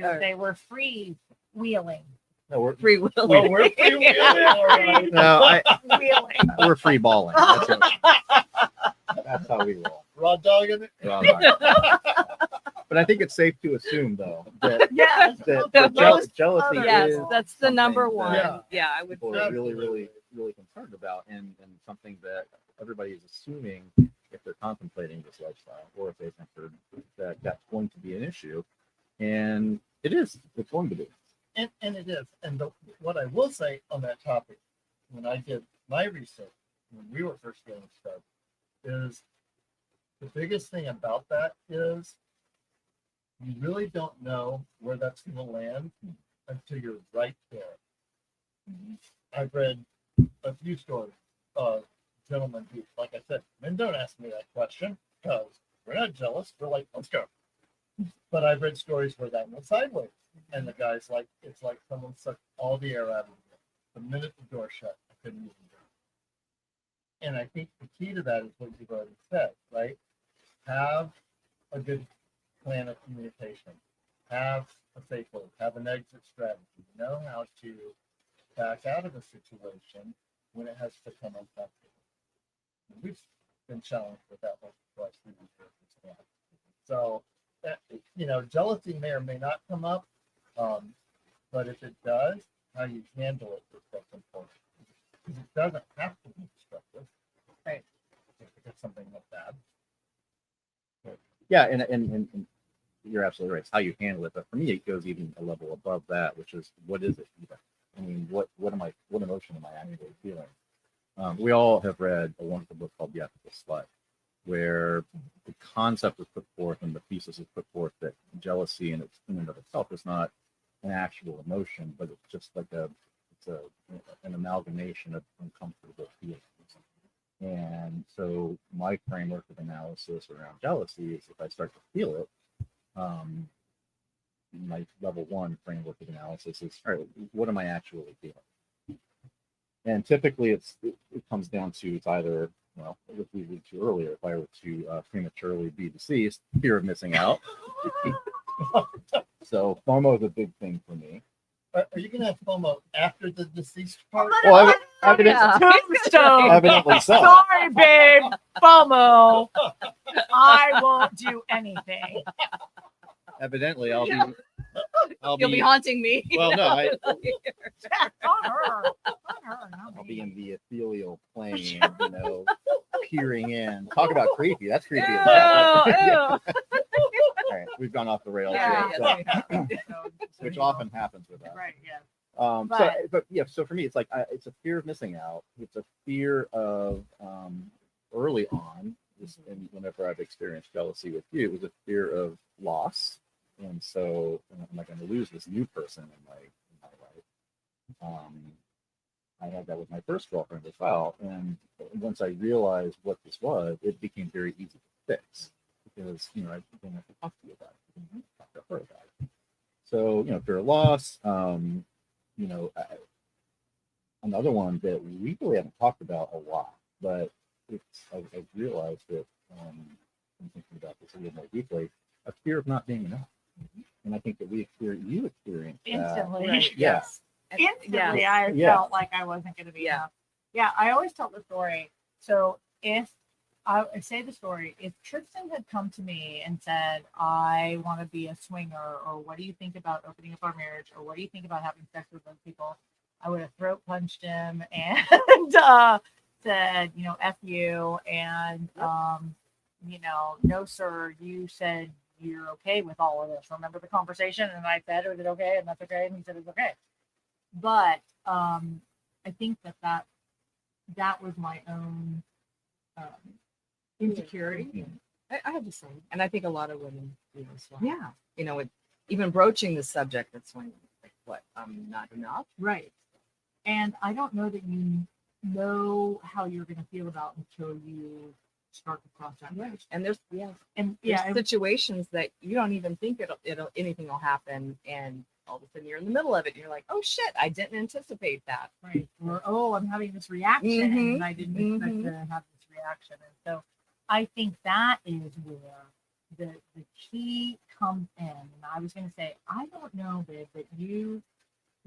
Alright. say we're free wheeling. No, we're Free will. Oh, we're freewheeling. All right. no, Wheeling. we're free balling. That's how we roll. Raw dog in it. But I think it's safe to assume, though, that Yes. that Most jealousy other Yes, is that's the number something one. that- Yeah, I would. people say. are really concerned about, and something that everybody is assuming if they're contemplating this lifestyle, or if they think that that's going to be an issue, and it is. It's going to be. And it is. And what I will say on that topic, when I did my research, when we were first getting started, is the biggest thing about that is you really don't know where that's going to land until you're right there. I've read a few stories of gentlemen who, like I said, men don't ask me that question because we're not jealous. We're like, let's go. But I've read stories where that went sideways. And the guy's like, it's like someone sucked all the air out of me. The minute the door shut, I couldn't even do it. And I think the key to that is what you've already said, right? Have a good plan of communication. Have a safe word. Have an exit strategy. Know how to back out of a situation when it has become uncomfortable. We've been challenged with that once or twice through these years as well. So, that, jealousy may or may not come up, but if it does, how you handle it is what's important. Because it doesn't have to be destructive, Right. if it's something like that. Yeah, and you're absolutely right. It's how you handle it. But for me, it goes even a level above that, which is what is it even? I mean, what emotion am I actually feeling? We all have read a wonderful book called The Ethical Slut, where the concept is put forth and the thesis is put forth that jealousy in and of itself is not an actual emotion, but it's just like an amalgamation of uncomfortable feelings. And so my framework of analysis around jealousy is if I start to feel it, my level one framework of analysis is, all right, what am I actually feeling? And typically it comes down to it's either, well, as we alluded to earlier, if I were to prematurely be deceased, fear of missing out. So FOMO is a big thing for me. Are you going to have FOMO after the deceased part? Well, evidently, Yeah. Tombstone. evidently so. Sorry, babe. FOMO. I won't do anything. Evidently, I'll You'll be haunting me. Well, no, On her. Not I'll me. be in the ethereal plane, peering in. Talk about creepy. That's creepy as hell. Ew, All right, we've gone off the rails, Yeah. here, yes, so- we have. which often happens with us. Right, yeah. So for me, it's like it's a fear of missing out. It's a fear of early on, and whenever I've experienced jealousy with you, it was a fear of loss. And so, am I going to lose this new person in my life? I had that with my first girlfriend as well. And once I realized what this was, it became very easy to fix because I didn't have to talk to you about it. I didn't talk to her about it. So fear of loss. Another one that we really haven't talked about a lot, but I've realized that I'm thinking about this a little more deeply. A fear of not being enough, and I think that you experienced that. Instantly. Right, Yeah. yes. Instantly, Yeah. I Yeah. felt like I wasn't going to be Yeah. enough. Yeah, I always tell the story. So if I say the story, if Tristan had come to me and said, I want to be a swinger, or what do you think about opening up our marriage, or what do you think about having sex with those people, I would have throat punched him and said, F you, and, no, sir, you said you're okay with all of this. Remember the conversation? And I said, is it okay? And that's okay. And he said, it's okay. But I think that was my own insecurity. I have the same, and I think a lot of women do as well. Yeah. You know, with even broaching the subject, that's when like, what, I'm not enough. Right. And I don't know that you know how you're going to feel about until you start to cross that bridge. And there's And there's yeah, situations that you don't even think it'll anything will happen, and all of a sudden you're in the middle of it, and you're like, oh shit, I didn't anticipate that. right. Or oh, I'm having this reaction, Mhm. and I didn't expect to have this reaction. And so I think that is where the key comes in. And I was going to say, I don't know, babe, that you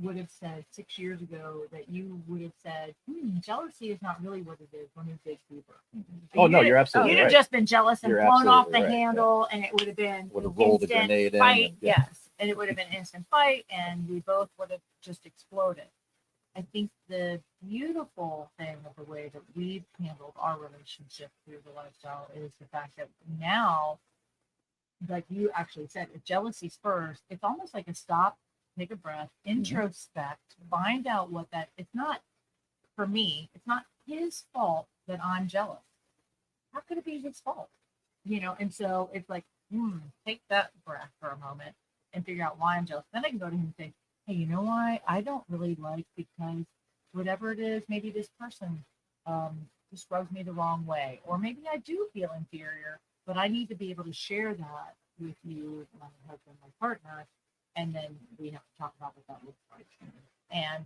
would have said 6 years ago that you would have said, jealousy is not really what it is when you dig deeper. Oh no, you're absolutely You'd right. have just been jealous and You're blown off absolutely the right, yeah. handle, and it would have been Would have rolled a instant grenade in. fight. And, yeah. Yes, and it would have been instant fight, and we both would have just exploded. I think the beautiful thing of the way that we've handled our relationship through the lifestyle is the fact that now, like you actually said, if jealousy's first, it's almost like a stop, take a breath, introspect, find out what that. It's not for me. It's not his fault that I'm jealous. How could it be his fault? And so it's like, take that breath for a moment and figure out why I'm jealous. Then I can go to him and say, hey, you know why I don't really like, because whatever it is, maybe this person just rubs me the wrong way, or maybe I do feel inferior, but I need to be able to share that with you, my husband, my partner, and then we have to talk about what that looks like and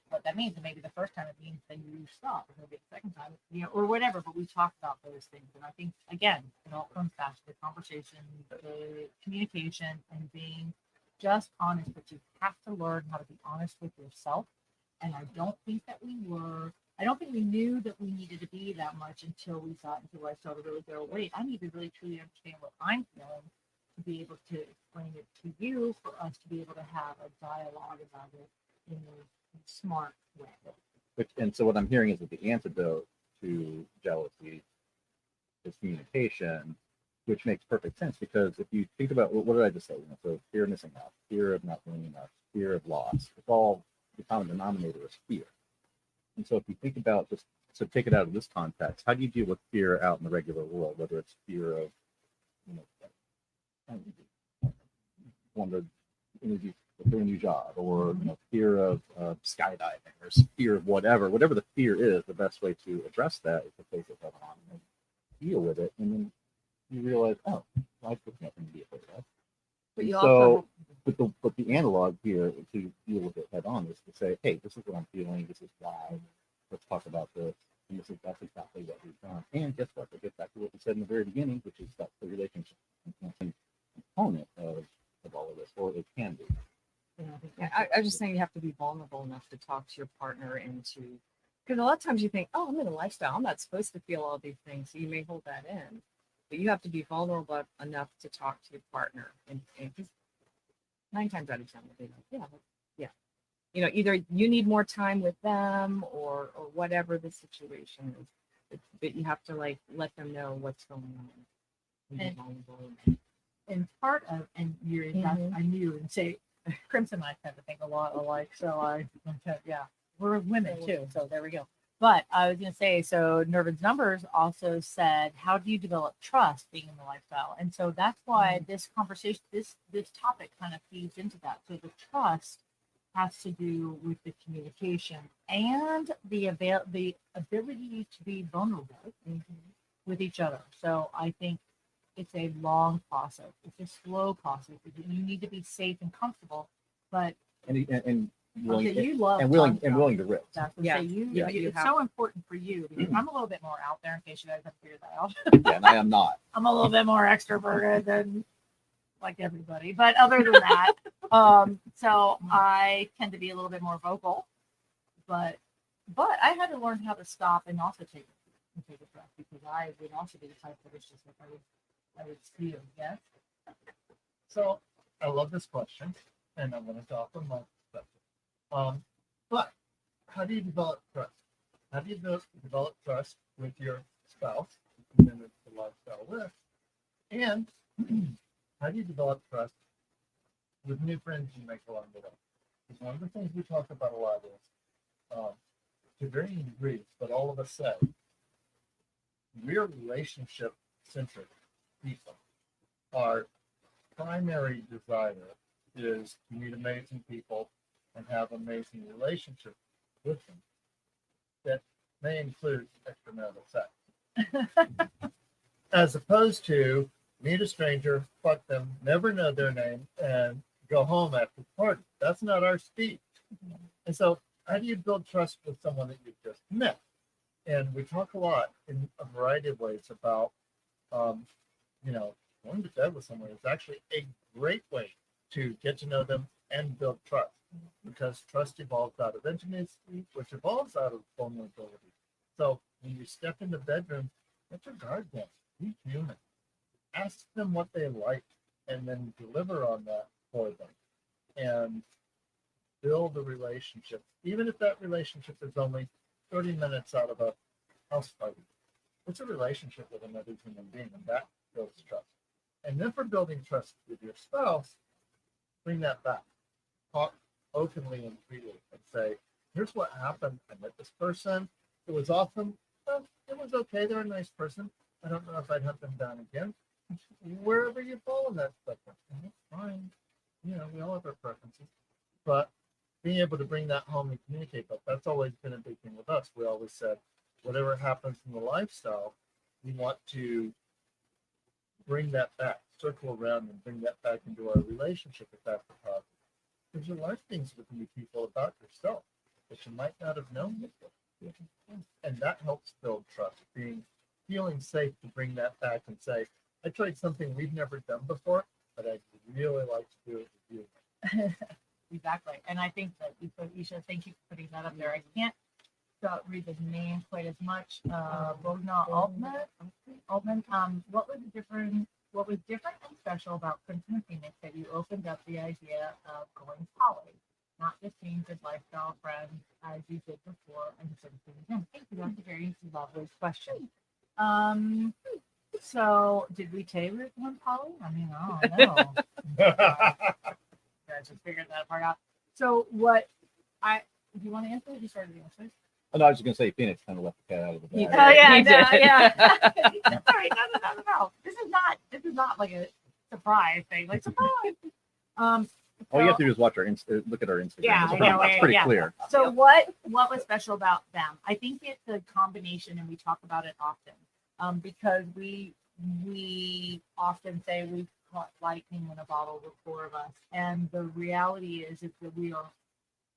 what that means. And maybe the first time it means that you stop, or maybe the second time, or whatever. But we talk about those things, and I think again, it all comes back to the conversation, the communication, and being just honest. But you have to learn how to be honest with yourself. And I don't think that we were. I don't think we knew that we needed to be that much until we got into the lifestyle to really go, wait, I need to really truly understand what I'm feeling to be able to explain it to you, for us to be able to have a dialogue about it in a smart way. And so what I'm hearing is that the antidote to jealousy is communication, which makes perfect sense, because if you think about what did I just say? So fear of missing out, fear of not being enough, fear of loss. It's all the common denominator is fear. And so if you think about just to take it out of this context, how do you deal with fear out in the regular world, whether it's fear of wanting to interview for a new job, or fear of skydiving, or fear of whatever the fear is. The best way to address that is to face it head on and deal with it, and then you realize, oh, life was nothing to be afraid of. But you So, but the analog here to deal with it head on is to say, hey, this is what I'm feeling. This is why. Let's talk about this. And that's exactly what we've done. And guess what? It gets back to what we said in the very beginning, which is that the relationship component of all of this, or it can be. I was just saying you have to be vulnerable enough to talk to your partner and to, because a lot of times you think, oh, I'm in a lifestyle, I'm not supposed to feel all these things, so you may hold that in, but you have to be vulnerable enough to talk to your partner, and just 9 times out of 10 they'll be like, yeah, either you need more time with them or whatever the situation is, but you have to let them know what's going on and be vulnerable. And part of, and you're I knew and say Crimson and I tend to think a lot alike, so we're women too, so there we go. But I was going to say, so Nervin's Numbers also said, how do you develop trust being in the lifestyle? And so that's why this conversation, this topic kind of feeds into that. So the trust has to do with the communication and the ability to be vulnerable with each other. So I think it's a long process. It's a slow process. You need to be safe and comfortable, but And willing, you love and willing to risk. That's what Yeah. say you. Yeah, It's you have- so important for you because I'm a little bit more out there. In case you guys haven't figured that out, Yeah, and I am not. I'm a little bit more extroverted than like everybody. But other than that, so I tend to be a little bit more vocal. But I had to learn how to stop and also take a breath, because I would also be the type that was just like I would feel. Yes. So I love this question, and I'm going to talk from my perspective. But how do you develop trust? How do you develop trust with your spouse, and then it's the lifestyle with? And how do you develop trust with new friends you make along the way? Because one of the things we talk about a lot is, to varying degrees, but all of us say, we're relationship centric people. Our primary desire is to meet amazing people and have amazing relationships with them. That may include extramarital sex. As opposed to meet a stranger, fuck them, never know their name, and go home after the party. That's not our speed. And so, how do you build trust with someone that you've just met? And we talk a lot in a variety of ways about, going to bed with someone is actually a great way to get to know them and build trust, because trust evolves out of intimacy, which evolves out of vulnerability. So when you step in the bedroom, let your guard down. Be human. Ask them what they like, and then deliver on that for them, and build a relationship, even if that relationship is only 30 minutes out of a house party. It's a relationship with another human being, and that builds trust. And then for building trust with your spouse, bring that back. Talk openly and freely and say, here's what happened. I met this person. It was awesome. Well, it was okay. They're a nice person. I don't know if I'd hunt them down again. Wherever you fall in that spectrum, that's fine. We all have our preferences. But being able to bring that home and communicate that, that's always been a big thing with us. We always said, whatever happens in the lifestyle, we want to bring that back, circle around and bring that back into our relationship if that's a problem. Because you learn things with new people about yourself that you might not have known before. And that helps build trust, feeling safe to bring that back and say, I tried something we've never done before, but I'd really like to do it with you. Exactly. And I think that Isha, thank you for putting that up there. I can't read the name quite as much. Bogna Altman. What was different and special about Princeton and Phoenix that you opened up the idea of going poly, not just being good lifestyle friends as you did before? And sort of thing. Thank you. That's a very lovely question. So did we say we were going poly? I mean, I don't know. I just figured that part out. So do you want to answer it? You started the answer. Oh, no, I was just going to say Phoenix kind of left the cat out of the bag. Oh yeah, He did. yeah. Sorry, no. This is not like a surprise thing. Like surprise. All you have to do is look at our Instagram. Yeah, It's pretty clear. So what was special about them? I think it's a combination, and we talk about it often, because we often say we caught lightning in a bottle, the four of us, and the reality is that we are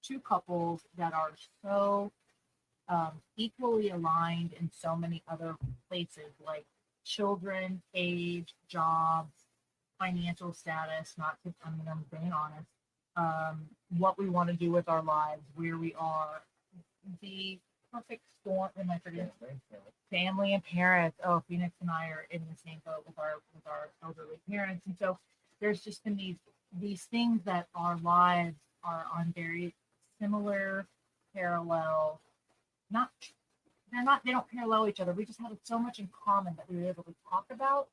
two couples that are so equally aligned in so many other places, like children, age, jobs, financial status. I'm being honest. What we want to do with our lives, where we are, the perfect storm. Am I forgetting? Family and parents. Oh, Phoenix and I are in the same boat with our elderly parents, and so there's just been these things that our lives are on very similar, parallel. They don't parallel each other. We just have so much in common that we were able to talk about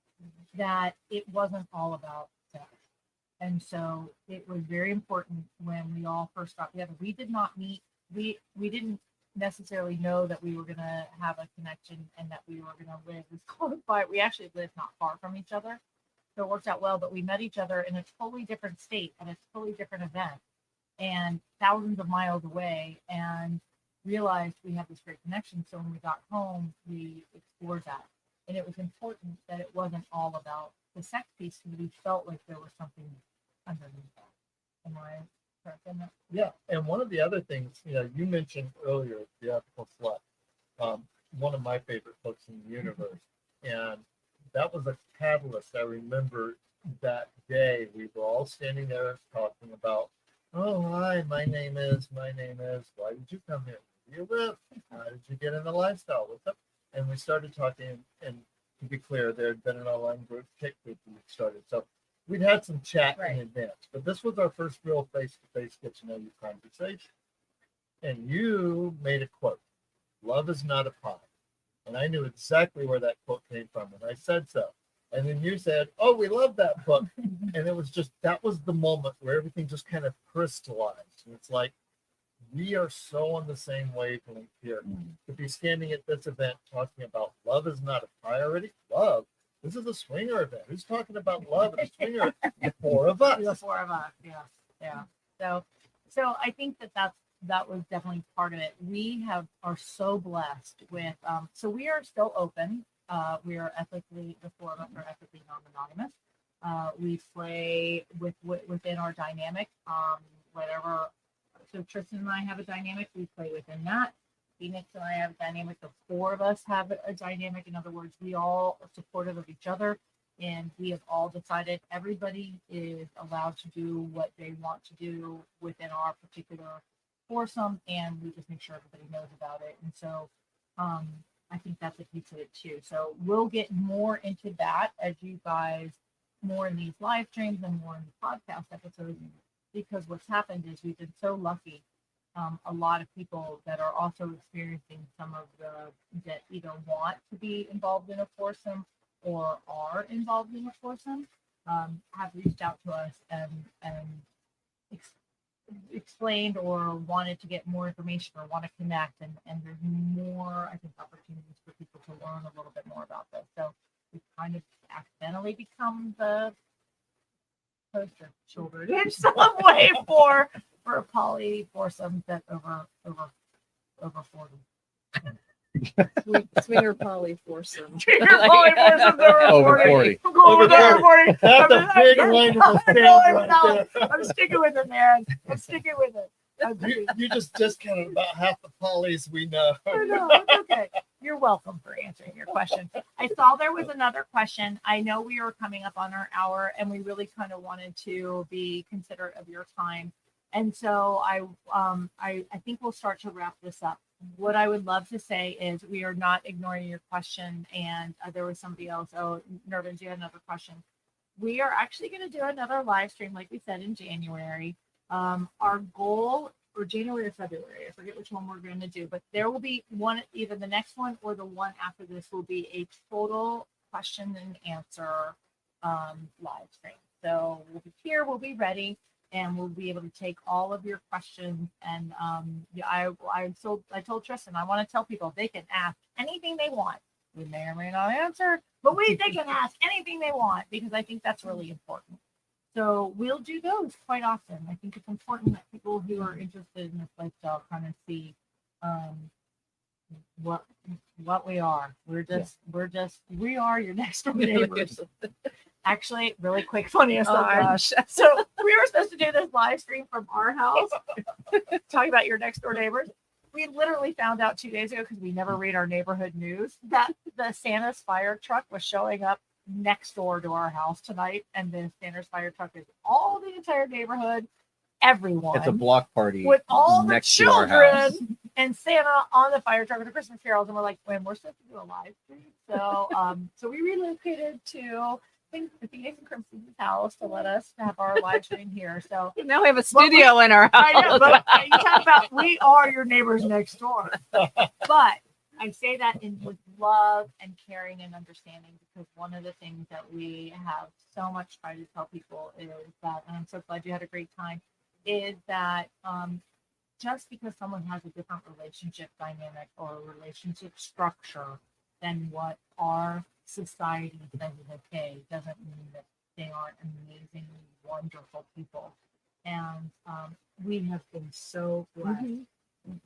that it wasn't all about sex. And so it was very important when we all first got together. We did not meet. We didn't necessarily know that we were going to have a connection and that we were going to live as close by. We actually lived not far from each other, so it worked out well. But we met each other in a totally different state at a totally different event, and thousands of miles away, and realized we had this great connection. So when we got home, we explored that, and it was important that it wasn't all about the sex piece, because we felt like there was something underneath that. Am I correct in that? Yeah, and one of the other things, you mentioned earlier, The Ethical Slut, one of my favorite books in the universe, and that was a catalyst. I remember that day we were all standing there talking about, oh, hi, my name is, why did you come here? Where do you live? How did you get in the lifestyle? What's up? And we started talking, and to be clear, there had been an online group, kick group we started. So we'd had some chat in advance, but this was our first real face-to-face get to know you conversation. And you made a quote, "Love is not a pie." And I knew exactly where that quote came from, and I said so. And then you said, "Oh, we love that book," and it was just that was the moment where everything just kind of crystallized. And it's like we are so on the same wavelength here. To be standing at this event talking about love is not a priority. Love. This is a swinger event. Who's talking about love at a swinger? The four of us. The four of us. Yeah. So I think that was definitely part of it. We are so blessed with. So we are still open. We are the four of us are ethically non-monogamous. We play within our dynamic, whatever. So Tristan and I have a dynamic. We play within that. Phoenix and I have a dynamic. The four of us have a dynamic. In other words, we all are supportive of each other, and we have all decided everybody is allowed to do what they want to do within our particular foursome, and we just make sure everybody knows about it. And so I think that's a piece of it too. So we'll get more into that as you guys more in these live streams and more in the podcast episodes, because what's happened is we've been so lucky. A lot of people that are also experiencing some of that either want to be involved in a foursome or are involved in a foursome have reached out to us and explained or wanted to get more information or want to connect, and there's more, I think, opportunities for people to learn a little bit more about this. So we've kind of accidentally become the poster children in some way for a poly foursome that over 40. Swinger poly foursome. Swinger poly foursomes over 40. Over 40. Over 40. That's a big line of a stand right there. I'm sticking with it, man. I'm sticking with it. You just discounted about half the polys we know. I know, it's okay. You're welcome for answering your question. I saw there was another question. I know we are coming up on our hour, and we really kind of wanted to be considerate of your time. And so I think we'll start to wrap this up. What I would love to say is we are not ignoring your question. And there was somebody else. Oh, Nervins, you had another question. We are actually going to do another live stream, like we said, in January. Our goal, or January or February, I forget which one we're going to do, but there will be one, either the next one or the one after this will be a total question and answer live stream. So we'll be here, we'll be ready, and we'll be able to take all of your questions. And I told Tristan, I want to tell people they can ask anything they want. We may or may not answer, but they can ask anything they want, because I think that's really important. So we'll do those quite often. I think it's important that people who are interested in this lifestyle kind of see what we are. We are your next door neighbors. Actually, really quick, funny aside. Gosh. So we were supposed to do this live stream from our house, talking about your next door neighbors. We literally found out 2 days ago, because we never read our neighborhood news, that the Santa's fire truck was showing up next door to our house tonight, and the Santa's fire truck is all the entire neighborhood, everyone. It's a block party with all the next to our house. children and Santa on the fire truck with the Christmas carols, and we're like, when we're supposed to do a live stream. So so we relocated to Phoenix and Crimson's house to let us have our live stream here. So Now we have a studio in our house. I know, but you talk about we are your neighbors next door. But I say that with love and caring and understanding, because one of the things that we have so much tried to tell people is that, and I'm so glad you had a great time, is that just because someone has a different relationship dynamic or relationship structure than what our society says is okay, doesn't mean that they aren't amazingly wonderful people. And we have been so blessed.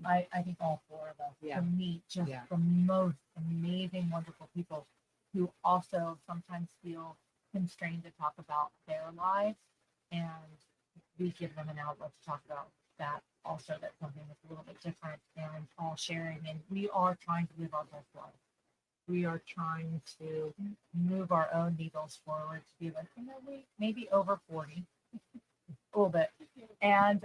I think all four of us to meet just the most amazing, wonderful people who also sometimes feel constrained to talk about their lives, and we give them an outlet to talk about that also. That's something that's a little bit different, and all sharing. And we are trying to live our best life. We are trying to move our own needles forward to be like, we maybe over 40. A little bit, and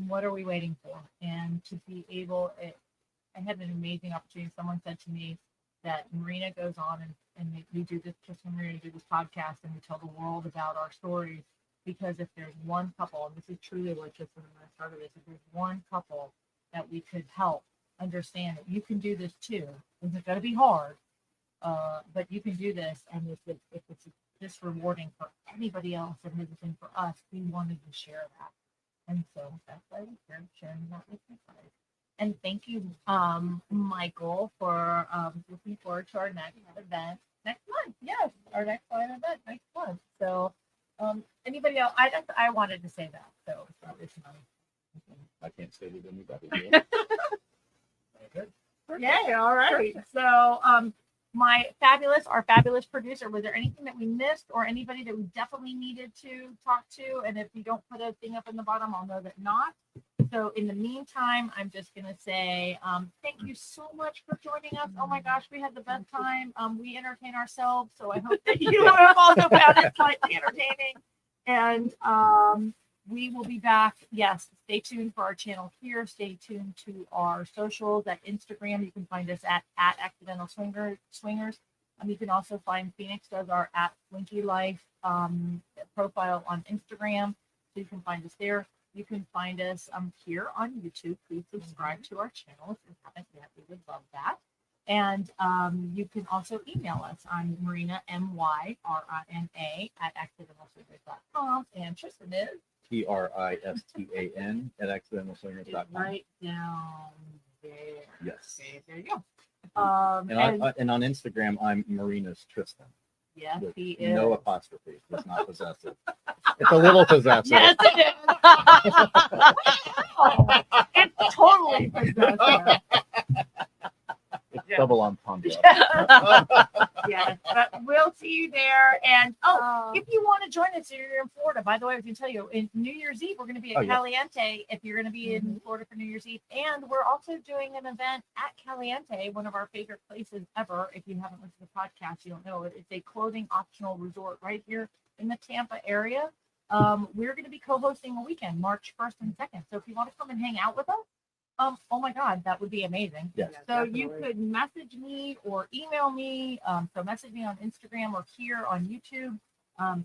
what are we waiting for? And to be able, I had an amazing opportunity. Someone said to me that Marina goes on and we do this, just when Marina do this podcast, and we tell the world about our stories, because if there's one couple, and this is truly what Tristan and I started this, if there's one couple that we could help understand that you can do this too, it's going to be hard, But you can do this, and if it's this rewarding for anybody else and has been for us, we wanted to share that. And so that's why we're sharing that with you guys. And thank you, Michael, for looking forward to our next event next month. Yes, our next live event next month. So, anybody else? I wanted to say that. So it's not. I can't say that anybody will. Good. Yay! All right. So, our fabulous producer. Was there anything that we missed, or anybody that we definitely needed to talk to? And if you don't put a thing up in the bottom, I'll know that not. So in the meantime, I'm just going to say thank you so much for joining us. Oh my gosh, we had the best time. We entertain ourselves. So I hope that you have also found it slightly entertaining. And we will be back. Yes, stay tuned for our channel here. Stay tuned to our socials at Instagram. You can find us at Accidental Swingers. You can also find Phoenix does our at Slinky Life profile on Instagram. So you can find us there. You can find us here on YouTube. Please subscribe to our channel if you haven't yet. We would love that. And you can also email us on Marina, MYRINA @accidentalswingers.com. And Tristan is TRISTAN at accidentalswingers.com. right down there. Yes. Okay, there you go. And on Instagram, I'm Marina's Tristan. Yes, With he is. no apostrophe. It's not possessive. It's a little possessive. Yes, it is. It's totally possessive. It's Yeah. double entendre. Yes, but we'll see you there. And if you want to join us, if you're in Florida, by the way, I can tell you, in New Year's Eve, we're going to be at Caliente. If you're going to be in Florida for New Year's Eve, and we're also doing an event at Caliente, one of our favorite places ever. If you haven't listened to the podcast, you don't know it. It's a clothing optional resort right here in the Tampa area. We're going to be co-hosting a weekend, March 1st and 2nd. So if you want to come and hang out with us, oh my God, that would be amazing. Yes. So you could message me or email me. So message me on Instagram or here on YouTube.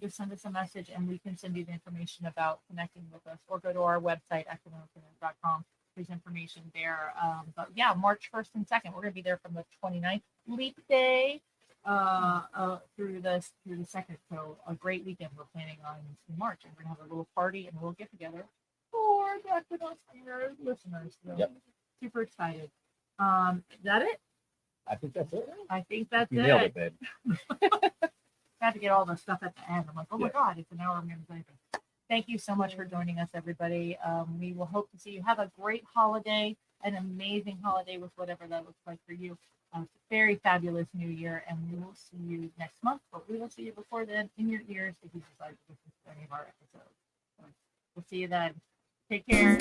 Just send us a message and we can send you the information about connecting with us, or go to our website, accidentalswingers.com. There's information there. But yeah, March 1st and 2nd, we're going to be there from the 29th, leap day, through the 2nd. So a great weekend we're planning on in March. And we're going to have a little party and a little get together for the Accidental Swingers listeners. So super excited. Is that it? I think that's it. I think that's You it. nailed it, babe. Had to get all the stuff at the end. I'm like, oh my Yeah. God, it's an hour. I'm going to say this. Thank you so much for joining us, everybody. We will hope to see you. Have a great holiday, an amazing holiday with whatever that looks like for you. Very fabulous new year, and we will see you next month, but we will see you before then in your ears if you decide to listen to any of our episodes. So we'll see you then. Take care.